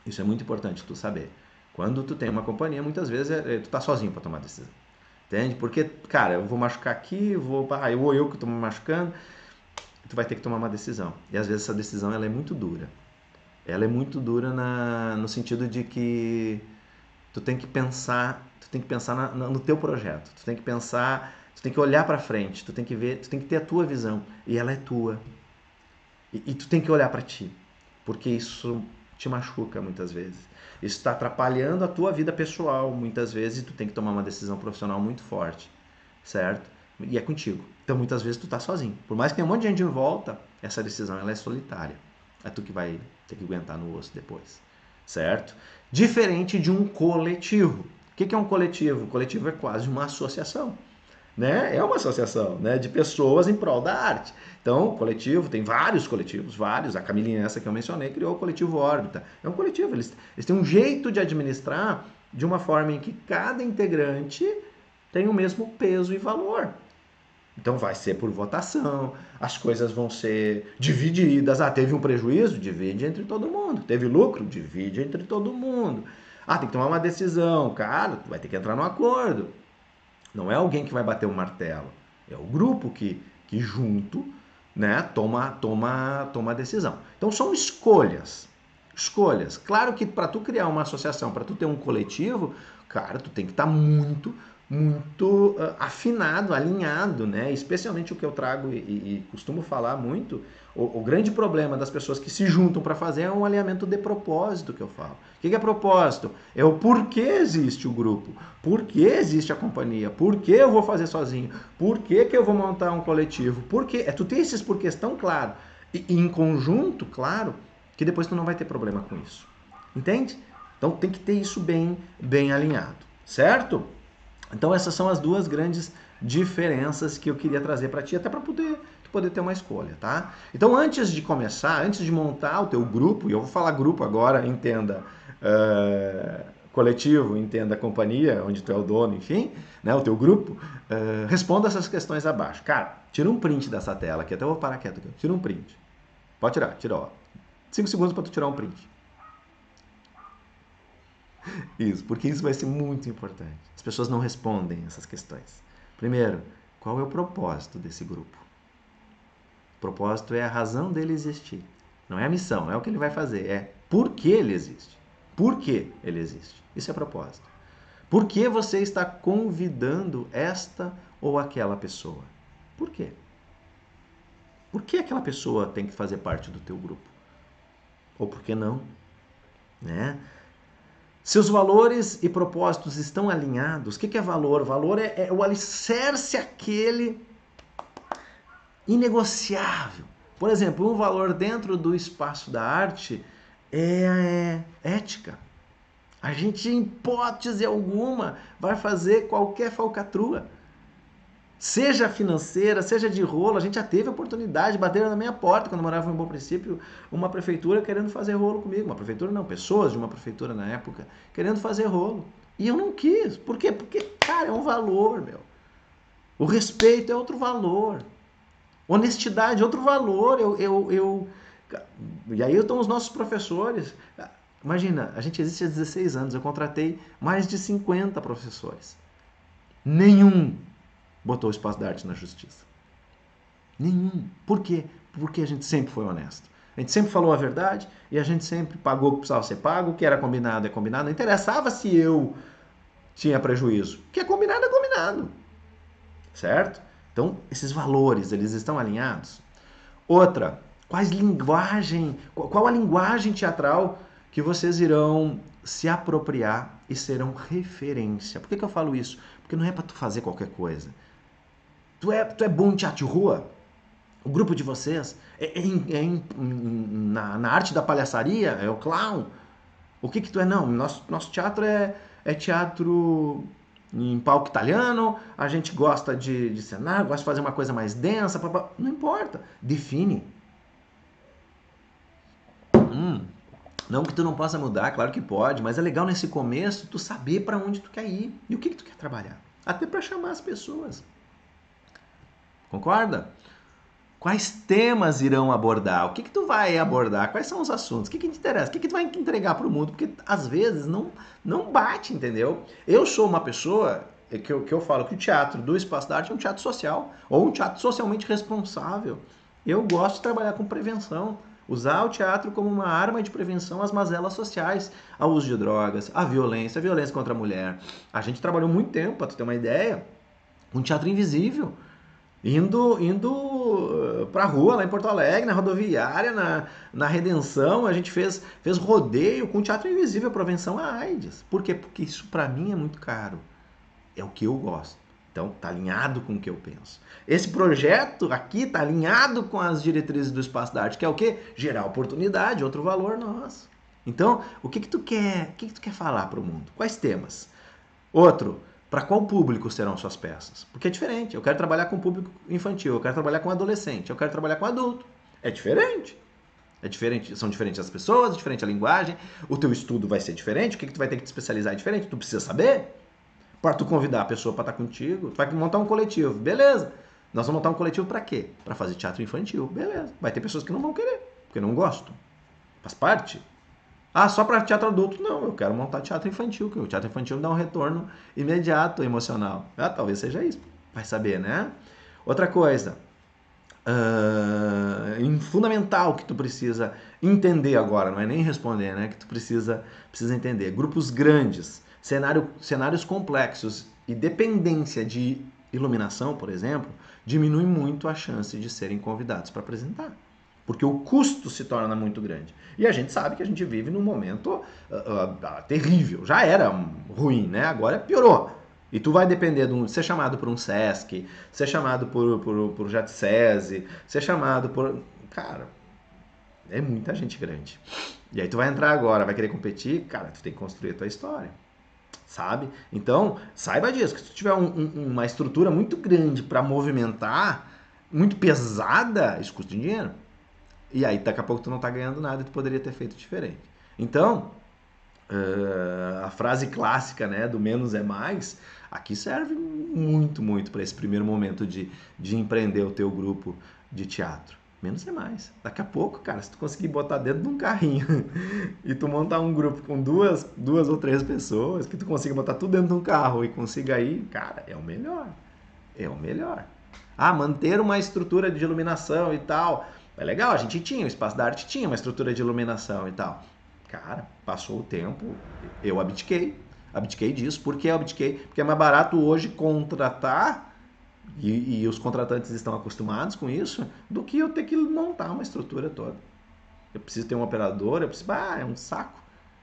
Speaker 1: Isso é muito importante tu saber. Quando tu tem uma companhia, muitas vezes tu tá sozinho para tomar decisão. Entende? Porque, cara, eu vou machucar aqui, eu que tô me machucando, tu vai ter que tomar uma decisão. E às vezes essa decisão ela é muito dura. Ela é muito dura no sentido de que tu tem que pensar no teu projeto. Tu tem que pensar, tu tem que olhar para frente, tu tem que ver, tu tem que ter a tua visão e ela é tua. E tu tem que olhar para ti, porque isso te machuca muitas vezes. Isso está atrapalhando a tua vida pessoal muitas vezes e tu tem que tomar uma decisão profissional muito forte, certo? E é contigo. Então muitas vezes tu tá sozinho. Por mais que tenha um monte de gente em volta, essa decisão ela é solitária. É tu que vai ter que aguentar no osso depois, certo? Diferente de um coletivo. O que é um coletivo? O coletivo é quase uma associação. Né? É uma associação, né, de pessoas em prol da arte. Então, o coletivo, tem vários coletivos, vários. A Camilinha, essa que eu mencionei, criou o coletivo Órbita. É um coletivo, eles têm um jeito de administrar de uma forma em que cada integrante tem o mesmo peso e valor. Então vai ser por votação, as coisas vão ser divididas. Ah, teve um prejuízo? Divide entre todo mundo. Teve lucro? Divide entre todo mundo. Ah, tem que tomar uma decisão. Cara, vai ter que entrar num acordo. Não é alguém que vai bater o martelo, é o grupo que junto, né, toma a decisão. Então são escolhas. Claro que para tu criar uma associação, para tu ter um coletivo, cara, tu tem que estar muito muito afinado, alinhado, né? Especialmente o que eu trago e costumo falar muito, o grande problema das pessoas que se juntam para fazer é um alinhamento de propósito que eu falo. O que é propósito? É o porquê existe o grupo, por que existe a companhia, por que eu vou fazer sozinho, por que eu vou montar um coletivo, por que? É tu ter esses porquês tão claro e em conjunto, claro, que depois tu não vai ter problema com isso. Entende? Então tem que ter isso bem alinhado, certo? Então essas são as duas grandes diferenças que eu queria trazer para ti, até para poder ter uma escolha, tá? Então antes de começar, antes de montar o teu grupo, e eu vou falar grupo agora, entenda coletivo, entenda companhia, onde tu é o dono, enfim, né, o teu grupo, responda essas questões abaixo. Cara, tira um print dessa tela aqui, até eu vou parar quieto aqui, tira um print. Pode tirar, tira, ó. 5 segundos para tu tirar um print. Isso, porque isso vai ser muito importante. As pessoas não respondem essas questões. Primeiro, qual é o propósito desse grupo? O propósito é a razão dele existir. Não é a missão, não é o que ele vai fazer, é por que ele existe. Por que ele existe? Isso é propósito. Por que você está convidando esta ou aquela pessoa? Por quê? Por que aquela pessoa tem que fazer parte do teu grupo? Ou por que não? Né? Seus valores e propósitos estão alinhados? O que é valor? Valor é o alicerce aquele inegociável. Por exemplo, um valor dentro do espaço da arte é a ética. A gente, em hipótese alguma, vai fazer qualquer falcatrua. Seja financeira, seja de rolo, a gente já teve a oportunidade, bateram na minha porta quando eu morava em Bom Princípio, uma prefeitura querendo fazer rolo comigo. Uma prefeitura não, pessoas de uma prefeitura na época, querendo fazer rolo. E eu não quis. Por quê? Porque, cara, é um valor, meu. O respeito é outro valor. Honestidade é outro valor. E aí estão os nossos professores. Imagina, a gente existe há 16 anos, eu contratei mais de 50 professores. Nenhum botou o espaço da arte na justiça. Nenhum. Por quê? Porque a gente sempre foi honesto. A gente sempre falou a verdade e a gente sempre pagou o que precisava ser pago, o que era combinado é combinado. Não interessava se eu tinha prejuízo. O que é combinado é combinado. Certo? Então, esses valores, eles estão alinhados? Outra, qual a linguagem teatral que vocês irão se apropriar e serão referência? Por que eu falo isso? Porque não é para tu fazer qualquer coisa. Tu é bom em teatro de rua? O grupo de vocês na arte da palhaçaria? É o clown? O que tu é? Não, nosso teatro é teatro em palco italiano, a gente gosta de cenário, gosta de fazer uma coisa mais densa, não importa, define. Não que tu não possa mudar, claro que pode, mas é legal nesse começo tu saber para onde tu quer ir e o que tu quer trabalhar, até para chamar as pessoas. Concorda? Quais temas irão abordar? O que tu vai abordar? Quais são os assuntos? O que te interessa? O que tu vai entregar para o mundo? Porque às vezes não bate, entendeu? Eu sou uma pessoa que eu falo que o teatro do Espaço da Arte é um teatro social, ou um teatro socialmente responsável. Eu gosto de trabalhar com prevenção, usar o teatro como uma arma de prevenção às mazelas sociais, ao uso de drogas, à violência, a violência contra a mulher. A gente trabalhou muito tempo, para tu ter uma ideia, com teatro invisível. Indo pra rua lá em Porto Alegre, na rodoviária, na Redenção, a gente fez rodeio com Teatro Invisível, prevenção à AIDS. Por quê? Porque isso pra mim é muito caro. É o que eu gosto. Então tá alinhado com o que eu penso. Esse projeto aqui tá alinhado com as diretrizes do Espaço da Arte, que é o quê? Gerar oportunidade, outro valor nosso. Então, o que tu quer falar pro mundo? Quais temas? Outro, para qual público serão suas peças? Porque é diferente. Eu quero trabalhar com público infantil, eu quero trabalhar com adolescente, eu quero trabalhar com adulto. É diferente. São diferentes as pessoas, diferente a linguagem, o teu estudo vai ser diferente, o que tu vai ter que te especializar é diferente, tu precisa saber. Para tu convidar a pessoa para estar contigo, tu vai montar um coletivo, beleza. Nós vamos montar um coletivo para quê? Para fazer teatro infantil, beleza. Vai ter pessoas que não vão querer, porque não gostam. Faz parte. Ah, só para teatro adulto? Não, eu quero montar teatro infantil, que o teatro infantil me dá um retorno imediato emocional. Ah, talvez seja isso. Vai saber, né? Outra coisa, fundamental que tu precisa entender agora, não é nem responder, né? Que tu precisa entender. Grupos grandes, cenários complexos E dependência de iluminação, por exemplo, diminui muito a chance de serem convidados para apresentar. Porque o custo se torna muito grande. E a gente sabe que a gente vive num momento terrível. Já era ruim, né? Agora piorou. E tu vai depender de ser chamado por um SESC, ser chamado por JetSese, ser chamado por... Cara, é muita gente grande. E aí tu vai entrar agora, vai querer competir, cara, tu tem que construir a tua história. Sabe? Então, saiba disso, que se tu tiver uma estrutura muito grande para movimentar, muito pesada, isso custa dinheiro. E aí daqui a pouco tu não tá ganhando nada e tu poderia ter feito diferente. Então, a frase clássica, né, do menos é mais, aqui serve muito, muito para esse primeiro momento de empreender o teu grupo de teatro. Menos é mais. Daqui a pouco, cara, se tu conseguir botar dentro de um carrinho e tu montar um grupo com duas ou três pessoas, que tu consiga botar tudo dentro de um carro e consiga ir, cara, é o melhor. É o melhor. Ah, manter uma estrutura de iluminação e tal. É legal, a gente tinha, o Espaço da Arte tinha uma estrutura de iluminação e tal. Cara, passou o tempo, eu abdiquei disso. Por que eu abdiquei? Porque é mais barato hoje contratar, e os contratantes estão acostumados com isso, do que eu ter que montar uma estrutura toda. Eu preciso ter um operador, é um saco.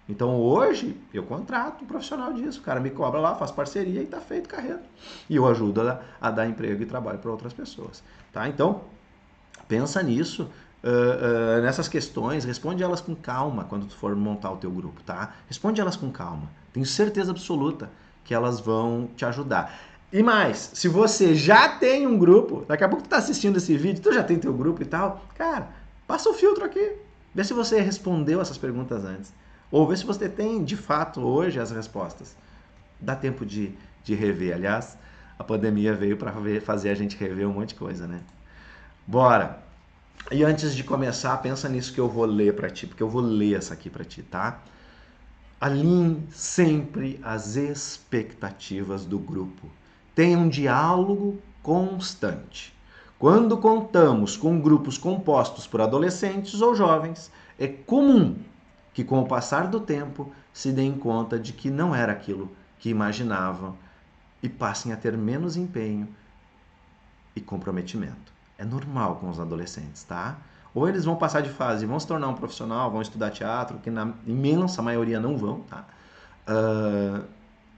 Speaker 1: Então hoje eu contrato um profissional disso, o cara me cobra lá, faz parceria e tá feito carreira. E eu ajudo a dar emprego e trabalho para outras pessoas. Tá? Então, pensa nisso, nessas questões, responde elas com calma quando tu for montar o teu grupo, tá? Responde elas com calma. Tenho certeza absoluta que elas vão te ajudar. E mais, se você já tem um grupo, daqui a pouco tu tá assistindo esse vídeo, tu já tem teu grupo e tal, cara, passa o filtro aqui. Vê se você respondeu essas perguntas antes. Ou vê se você tem, de fato, hoje as respostas. Dá tempo de rever. Aliás, a pandemia veio para fazer a gente rever um monte de coisa, né? Bora! E antes de começar, pensa nisso que eu vou ler para ti, porque eu vou ler essa aqui para ti, tá? Alinhe sempre as expectativas do grupo. Tenha um diálogo constante. Quando contamos com grupos compostos por adolescentes ou jovens, é comum que com o passar do tempo se deem conta de que não era aquilo que imaginavam e passem a ter menos empenho e comprometimento. É normal com os adolescentes, tá? Ou eles vão passar de fase, vão se tornar um profissional, vão estudar teatro, que na imensa maioria não vão, tá?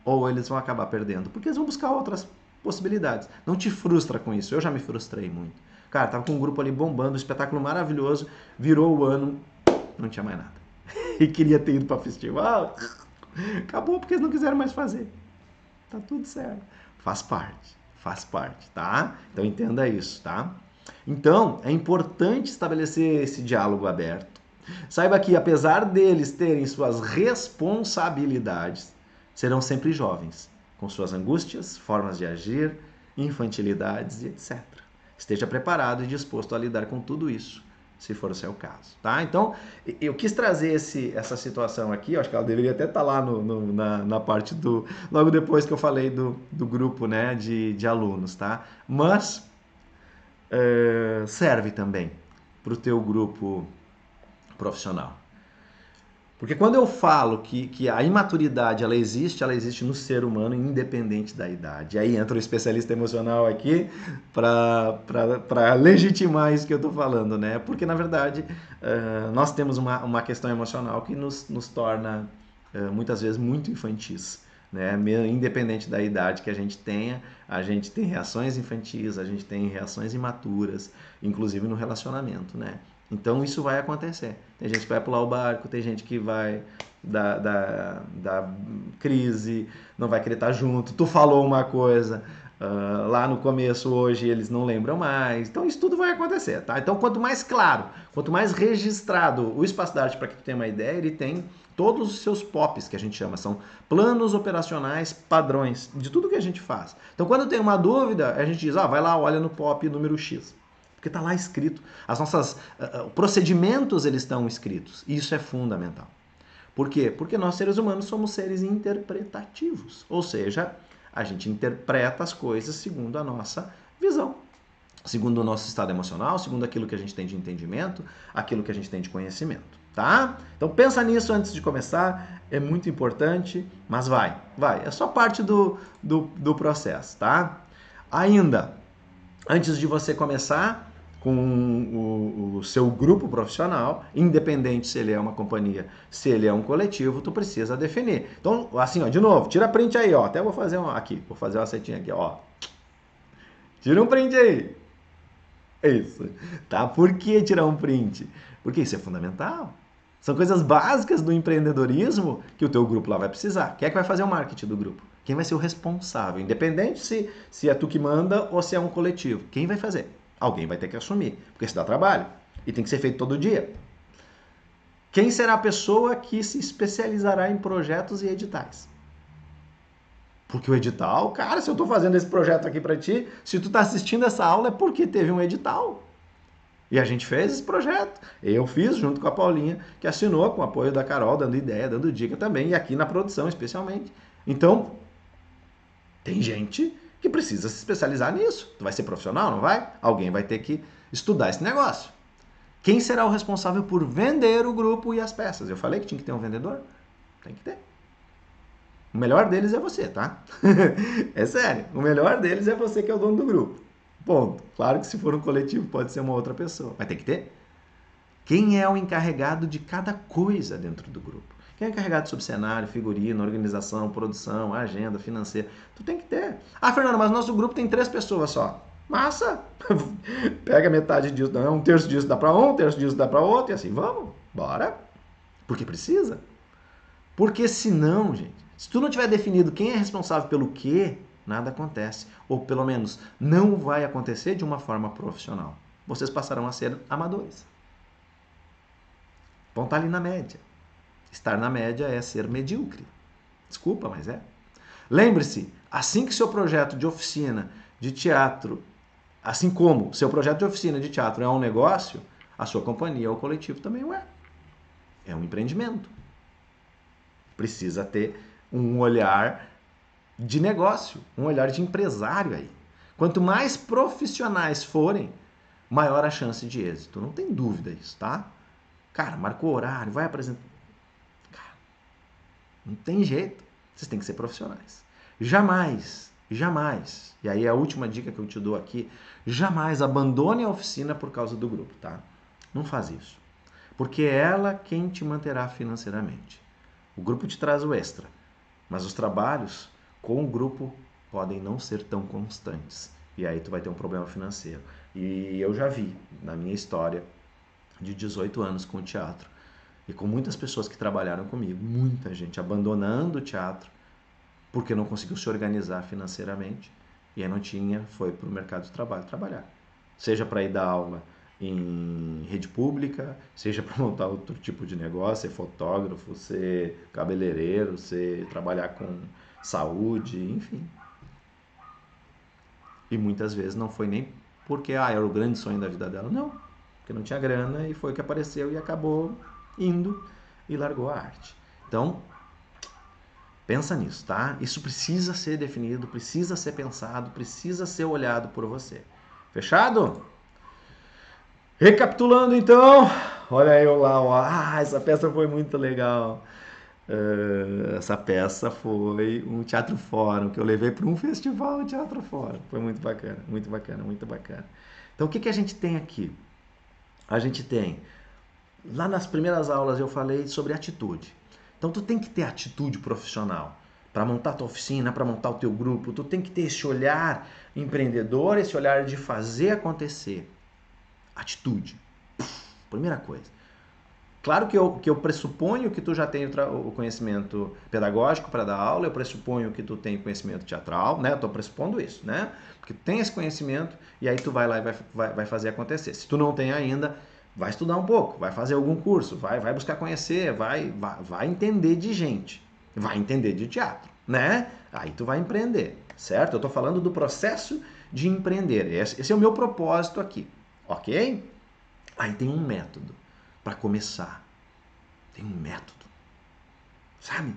Speaker 1: Ou eles vão acabar perdendo, porque eles vão buscar outras possibilidades. Não te frustra com isso, eu já me frustrei muito. Cara, tava com um grupo ali bombando, um espetáculo maravilhoso, virou o ano, não tinha mais nada. E queria ter ido para festival, acabou porque eles não quiseram mais fazer. Tá tudo certo. Faz parte, tá? Então entenda isso, tá? Então, é importante estabelecer esse diálogo aberto. Saiba que, apesar deles terem suas responsabilidades, serão sempre jovens, com suas angústias, formas de agir, infantilidades e etc. Esteja preparado e disposto a lidar com tudo isso, se for o seu caso, tá? Então, eu quis trazer essa situação aqui, eu acho que ela deveria até estar lá na parte do... Logo depois que eu falei do grupo, né, de alunos, tá? Mas serve também para o teu grupo profissional. Porque quando eu falo que a imaturidade ela existe no ser humano, independente da idade. Aí entra o especialista emocional aqui para legitimar isso que eu estou falando, né? Porque, na verdade, nós temos uma questão emocional que nos torna, muitas vezes, muito infantis. Né? Independente da idade que a gente tenha, a gente tem reações infantis, a gente tem reações imaturas, inclusive no relacionamento, né? Então isso vai acontecer. Tem gente que vai pular o barco, tem gente que vai dar crise, não vai querer estar junto. Tu falou uma coisa lá no começo, hoje eles não lembram mais. Então isso tudo vai acontecer, tá? Então quanto mais claro, quanto mais registrado o Espaço da Arte, para que tu tenha uma ideia, ele tem todos os seus POPs, que a gente chama, são planos operacionais padrões de tudo que a gente faz. Então quando tem uma dúvida, a gente diz, vai lá, olha no POP número X. Porque está lá escrito. As nossas procedimentos eles estão escritos. E isso é fundamental. Por quê? Porque nós seres humanos somos seres interpretativos. Ou seja, a gente interpreta as coisas segundo a nossa visão. segundo o nosso estado emocional, segundo aquilo que a gente tem de entendimento, aquilo que a gente tem de conhecimento, tá? Então pensa nisso antes de começar, é muito importante, mas vai, é só parte do processo, tá? Ainda, antes de você começar com o seu grupo profissional, independente se ele é uma companhia, se ele é um coletivo, tu precisa definir. Então, assim, ó, de novo, tira print aí, ó. Até vou fazer uma setinha aqui, ó. Tira um print aí. Isso. Tá? Por que tirar um print? Porque isso é fundamental. São coisas básicas do empreendedorismo que o teu grupo lá vai precisar. Quem é que vai fazer o marketing do grupo? Quem vai ser o responsável? Independente se é tu que manda ou se é um coletivo. Quem vai fazer? Alguém vai ter que assumir, porque isso dá trabalho. E tem que ser feito todo dia. Quem será a pessoa que se especializará em projetos e editais? Porque o edital, cara, se eu estou fazendo esse projeto aqui para ti, se tu está assistindo essa aula é porque teve um edital. E a gente fez esse projeto. Eu fiz junto com a Paulinha, que assinou com o apoio da Carol, dando ideia, dando dica também, e aqui na produção especialmente. Então, tem gente que precisa se especializar nisso. Tu vai ser profissional, não vai? Alguém vai ter que estudar esse negócio. Quem será o responsável por vender o grupo e as peças? Eu falei que tinha que ter um vendedor? Tem que ter. O melhor deles é você, tá? É sério. O melhor deles é você que é o dono do grupo. Ponto. Claro que se for um coletivo pode ser uma outra pessoa. Mas tem que ter. Quem é o encarregado de cada coisa dentro do grupo? Quem é encarregado sobre cenário, figurino, organização, produção, agenda, financeira? Tu tem que ter. Ah, Fernando, mas nosso grupo tem 3 pessoas só. Massa! Pega metade disso, não, um terço disso dá para um terço disso dá para outro, e assim, vamos, bora. Porque precisa. Porque senão, gente, se tu não tiver definido quem é responsável pelo quê, nada acontece. Ou pelo menos não vai acontecer de uma forma profissional. Vocês passarão a ser amadores. Vão estar ali na média. Estar na média é ser medíocre. Desculpa, mas é. Lembre-se, assim que seu projeto de oficina de teatro, assim como seu projeto de oficina de teatro é um negócio, a sua companhia ou coletivo também o é. É um empreendimento. Precisa ter um olhar de negócio, um olhar de empresário aí. Quanto mais profissionais forem, maior a chance de êxito. Não tem dúvida isso, tá? Cara, marcou horário, vai apresentar. Cara, não tem jeito. Vocês têm que ser profissionais. Jamais, jamais, e aí é a última dica que eu te dou aqui, jamais abandone a oficina por causa do grupo, tá? Não faz isso. Porque é ela quem te manterá financeiramente. O grupo te traz o extra, mas os trabalhos com o grupo podem não ser tão constantes. E aí tu vai ter um problema financeiro. E eu já vi na minha história de 18 anos com o teatro e com muitas pessoas que trabalharam comigo, muita gente abandonando o teatro porque não conseguiu se organizar financeiramente e aí não tinha, foi para o mercado de trabalho trabalhar. Seja para ir dar aula em rede pública, seja para montar outro tipo de negócio, ser fotógrafo, ser cabeleireiro, trabalhar com saúde, enfim. E muitas vezes não foi nem porque era o grande sonho da vida dela, não. Porque não tinha grana e foi o que apareceu e acabou indo e largou a arte. Então, pensa nisso, tá? Isso precisa ser definido, precisa ser pensado, precisa ser olhado por você. Fechado? Recapitulando então, olha eu lá, ó. Essa peça foi muito legal. Essa peça foi um teatro fórum que eu levei para um festival de teatro fórum. Foi muito bacana, muito bacana, muito bacana. Então o que que a gente tem aqui? A gente tem, lá nas primeiras aulas eu falei sobre atitude. Então tu tem que ter atitude profissional para montar tua oficina, para montar o teu grupo. Tu tem que ter esse olhar empreendedor, esse olhar de fazer acontecer. Atitude. Primeira coisa. Claro que eu pressuponho que tu já tem o conhecimento pedagógico para dar aula, eu pressuponho que tu tem conhecimento teatral, né? Eu tô pressupondo isso, né? Porque tu tem esse conhecimento e aí tu vai lá e vai fazer acontecer. Se tu não tem ainda, vai estudar um pouco, vai fazer algum curso, vai buscar conhecer, vai entender de gente, vai entender de teatro, né? Aí tu vai empreender, certo? Eu tô falando do processo de empreender. Esse é o meu propósito aqui. Ok? Aí tem um método para começar. Tem um método. Sabe?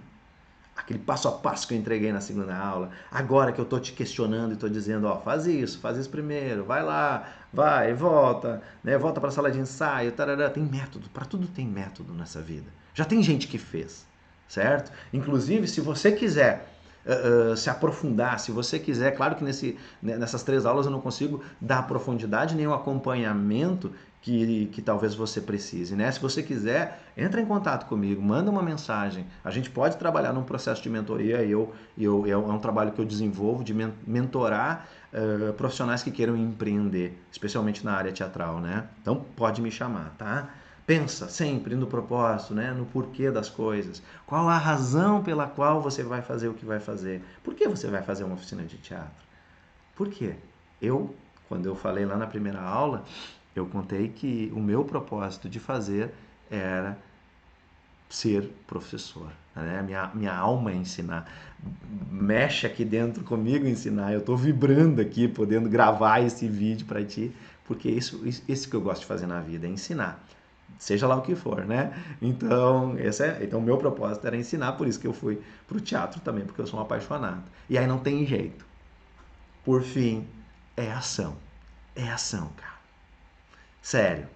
Speaker 1: aquele passo a passo que eu entreguei na segunda aula, agora que eu estou te questionando e estou dizendo, ó, faz isso primeiro, vai lá, vai, volta, né? Volta para a sala de ensaio, tarará. Tem método, para tudo tem método nessa vida. Já tem gente que fez, certo? Inclusive, se você quiser se aprofundar, se você quiser, claro que nessas 3 aulas eu não consigo dar profundidade nem o acompanhamento que talvez você precise, né? Se você quiser, entra em contato comigo, manda uma mensagem. A gente pode trabalhar num processo de mentoria. É um trabalho que eu desenvolvo de mentorar profissionais que queiram empreender, especialmente na área teatral, né? Então pode me chamar, tá? Pensa sempre no propósito, né? No porquê das coisas. Qual a razão pela qual você vai fazer o que vai fazer? Por que você vai fazer uma oficina de teatro? Por quê? Quando eu falei lá na primeira aula, eu contei que o meu propósito de fazer era ser professor. Né? Minha alma é ensinar. Mexe aqui dentro comigo ensinar. Eu estou vibrando aqui, podendo gravar esse vídeo para ti, porque isso que eu gosto de fazer na vida, é ensinar. Seja lá o que for, né? Então, então o meu propósito era ensinar, por isso que eu fui para o teatro também, porque eu sou um apaixonado. E aí não tem jeito. Por fim, é ação. É ação, cara. Sério,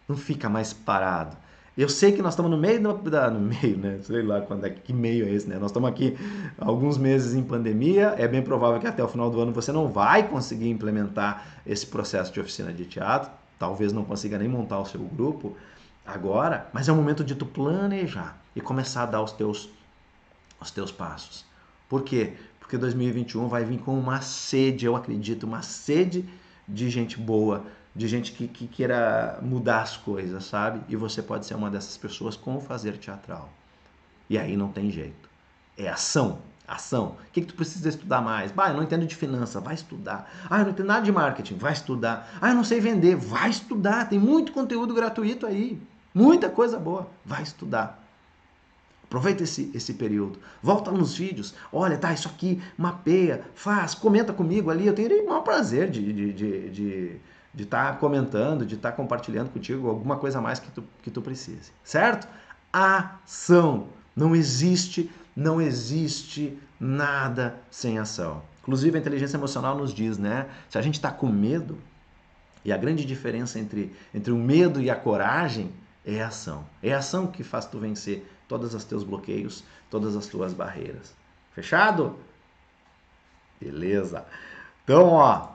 Speaker 1: não fica mais parado. Eu sei que nós estamos no meio, no meio, né? Sei lá que meio é esse, né? Nós estamos aqui alguns meses em pandemia. É bem provável que até o final do ano você não vai conseguir implementar esse processo de oficina de teatro. Talvez não consiga nem montar o seu grupo agora, mas é o momento de tu planejar e começar a dar os teus passos. Por quê? Porque 2021 vai vir com uma sede, eu acredito, uma sede de gente boa, de gente que queira mudar as coisas, sabe? E você pode ser uma dessas pessoas com o fazer teatral. E aí não tem jeito. É ação. Ação. O que tu precisa estudar mais? Eu não entendo de finança, vai estudar. Eu não entendo nada de marketing, vai estudar. Eu não sei vender, vai estudar. Tem muito conteúdo gratuito aí. Muita coisa boa, vai estudar. Aproveita esse período. Volta nos vídeos. Olha, tá, isso aqui, mapeia, faz, comenta comigo ali. Eu tenho o maior prazer de estar comentando, de estar compartilhando contigo alguma coisa a mais que tu precise. Certo? Ação. Não existe nada sem ação. Inclusive a inteligência emocional nos diz, né? Se a gente está com medo, e a grande diferença entre o medo e a coragem é a ação. É a ação que faz tu vencer todos os teus bloqueios, todas as tuas barreiras. Fechado? Beleza. Então, ó,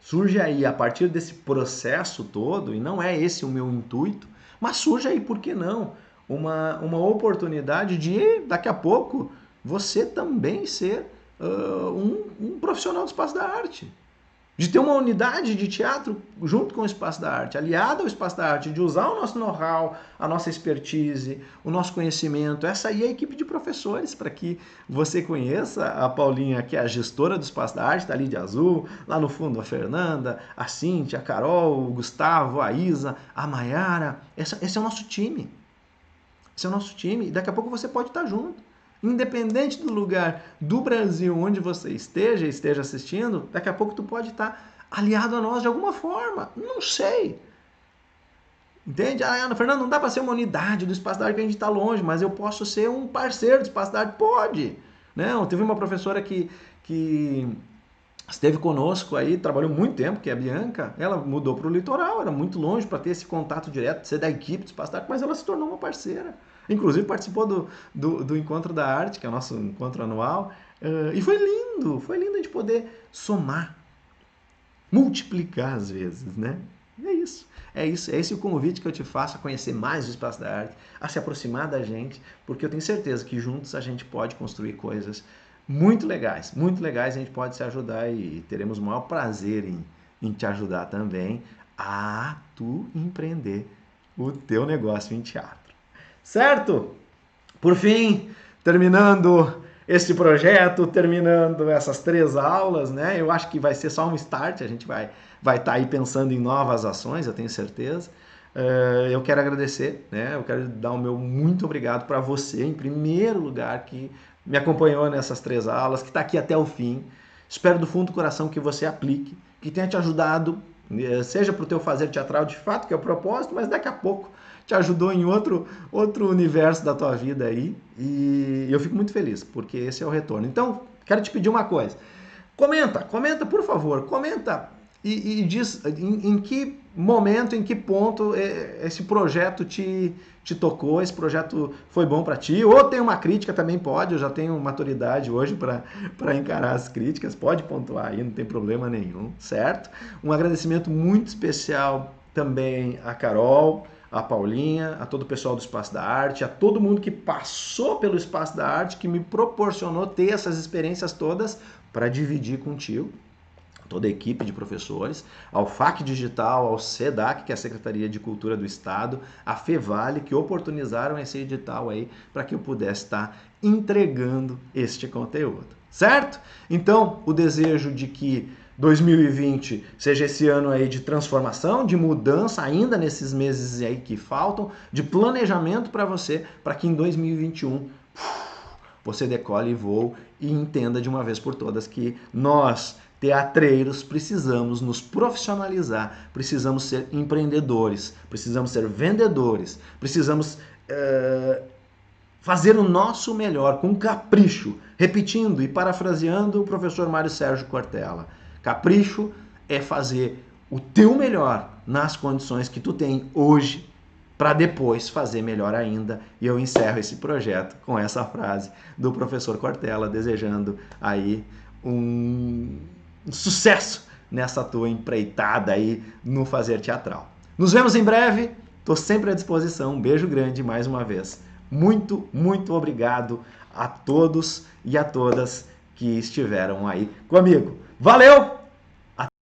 Speaker 1: surge aí a partir desse processo todo, e não é esse o meu intuito, mas surge aí, por que não, uma oportunidade de, daqui a pouco, você também ser um profissional do espaço da arte. De ter uma unidade de teatro junto com o espaço da arte, aliado ao espaço da arte, de usar o nosso know-how, a nossa expertise, o nosso conhecimento. Essa aí é a equipe de professores, para que você conheça a Paulinha, que é a gestora do espaço da arte, está ali de azul, lá no fundo a Fernanda, a Cíntia, a Carol, o Gustavo, a Isa, a Maiara. Esse é o nosso time. Esse é o nosso time, e daqui a pouco você pode estar junto. Independente do lugar do Brasil onde você esteja assistindo, daqui a pouco tu pode estar aliado a nós de alguma forma. Não sei. Entende? Fernando, não dá para ser uma unidade do Espaço da Arte que a gente está longe, mas eu posso ser um parceiro do Espaço da Arte? Pode. Não, teve uma professora que esteve conosco aí, trabalhou muito tempo, que é a Bianca. Ela mudou para o litoral, era muito longe para ter esse contato direto, ser da equipe do Espaço da Arte, mas ela se tornou uma parceira. Inclusive participou do Encontro da Arte, que é o nosso encontro anual, e foi lindo a gente poder somar, multiplicar às vezes, né? E é esse o convite que eu te faço a conhecer mais o Espaço da Arte, a se aproximar da gente, porque eu tenho certeza que juntos a gente pode construir coisas muito legais, a gente pode se ajudar e teremos o maior prazer em te ajudar também a tu empreender o teu negócio em teatro. Certo? Por fim, terminando este projeto, terminando essas 3 aulas, né? Eu acho que vai ser só um start, a gente vai estar aí pensando em novas ações, eu tenho certeza. Eu quero agradecer, né? Eu quero dar o meu muito obrigado para você, em primeiro lugar, que me acompanhou nessas 3 aulas, que está aqui até o fim. Espero do fundo do coração que você aplique, que tenha te ajudado seja para o teu fazer teatral de fato, que é o propósito, mas daqui a pouco te ajudou em outro universo da tua vida aí, e eu fico muito feliz, porque esse é o retorno. Então, quero te pedir uma coisa, comenta, por favor, comenta e diz em que momento, em que ponto esse projeto te tocou, esse projeto foi bom para ti, ou tem uma crítica também pode, eu já tenho maturidade hoje para encarar as críticas, pode pontuar aí, não tem problema nenhum, certo? Um agradecimento muito especial também a Carol, a Paulinha, a todo o pessoal do Espaço da Arte, a todo mundo que passou pelo Espaço da Arte, que me proporcionou ter essas experiências todas para dividir contigo, toda a equipe de professores, ao FAC Digital, ao SEDAC, que é a Secretaria de Cultura do Estado, a FEVALE, que oportunizaram esse edital aí para que eu pudesse estar entregando este conteúdo, certo? Então, o desejo de que 2020 seja esse ano aí de transformação, de mudança ainda nesses meses aí que faltam, de planejamento para você, para que em 2021 você decole e voe e entenda de uma vez por todas que nós, teatreiros, precisamos nos profissionalizar, precisamos ser empreendedores, precisamos ser vendedores, precisamos fazer o nosso melhor com capricho, repetindo e parafraseando o professor Mário Sérgio Cortella. Capricho é fazer o teu melhor nas condições que tu tem hoje, para depois fazer melhor ainda. E eu encerro esse projeto com essa frase do professor Cortella, desejando aí um sucesso nessa tua empreitada aí no fazer teatral. Nos vemos em breve, estou sempre à disposição. Um beijo grande mais uma vez. Muito, muito obrigado a todos e a todas que estiveram aí comigo. Valeu!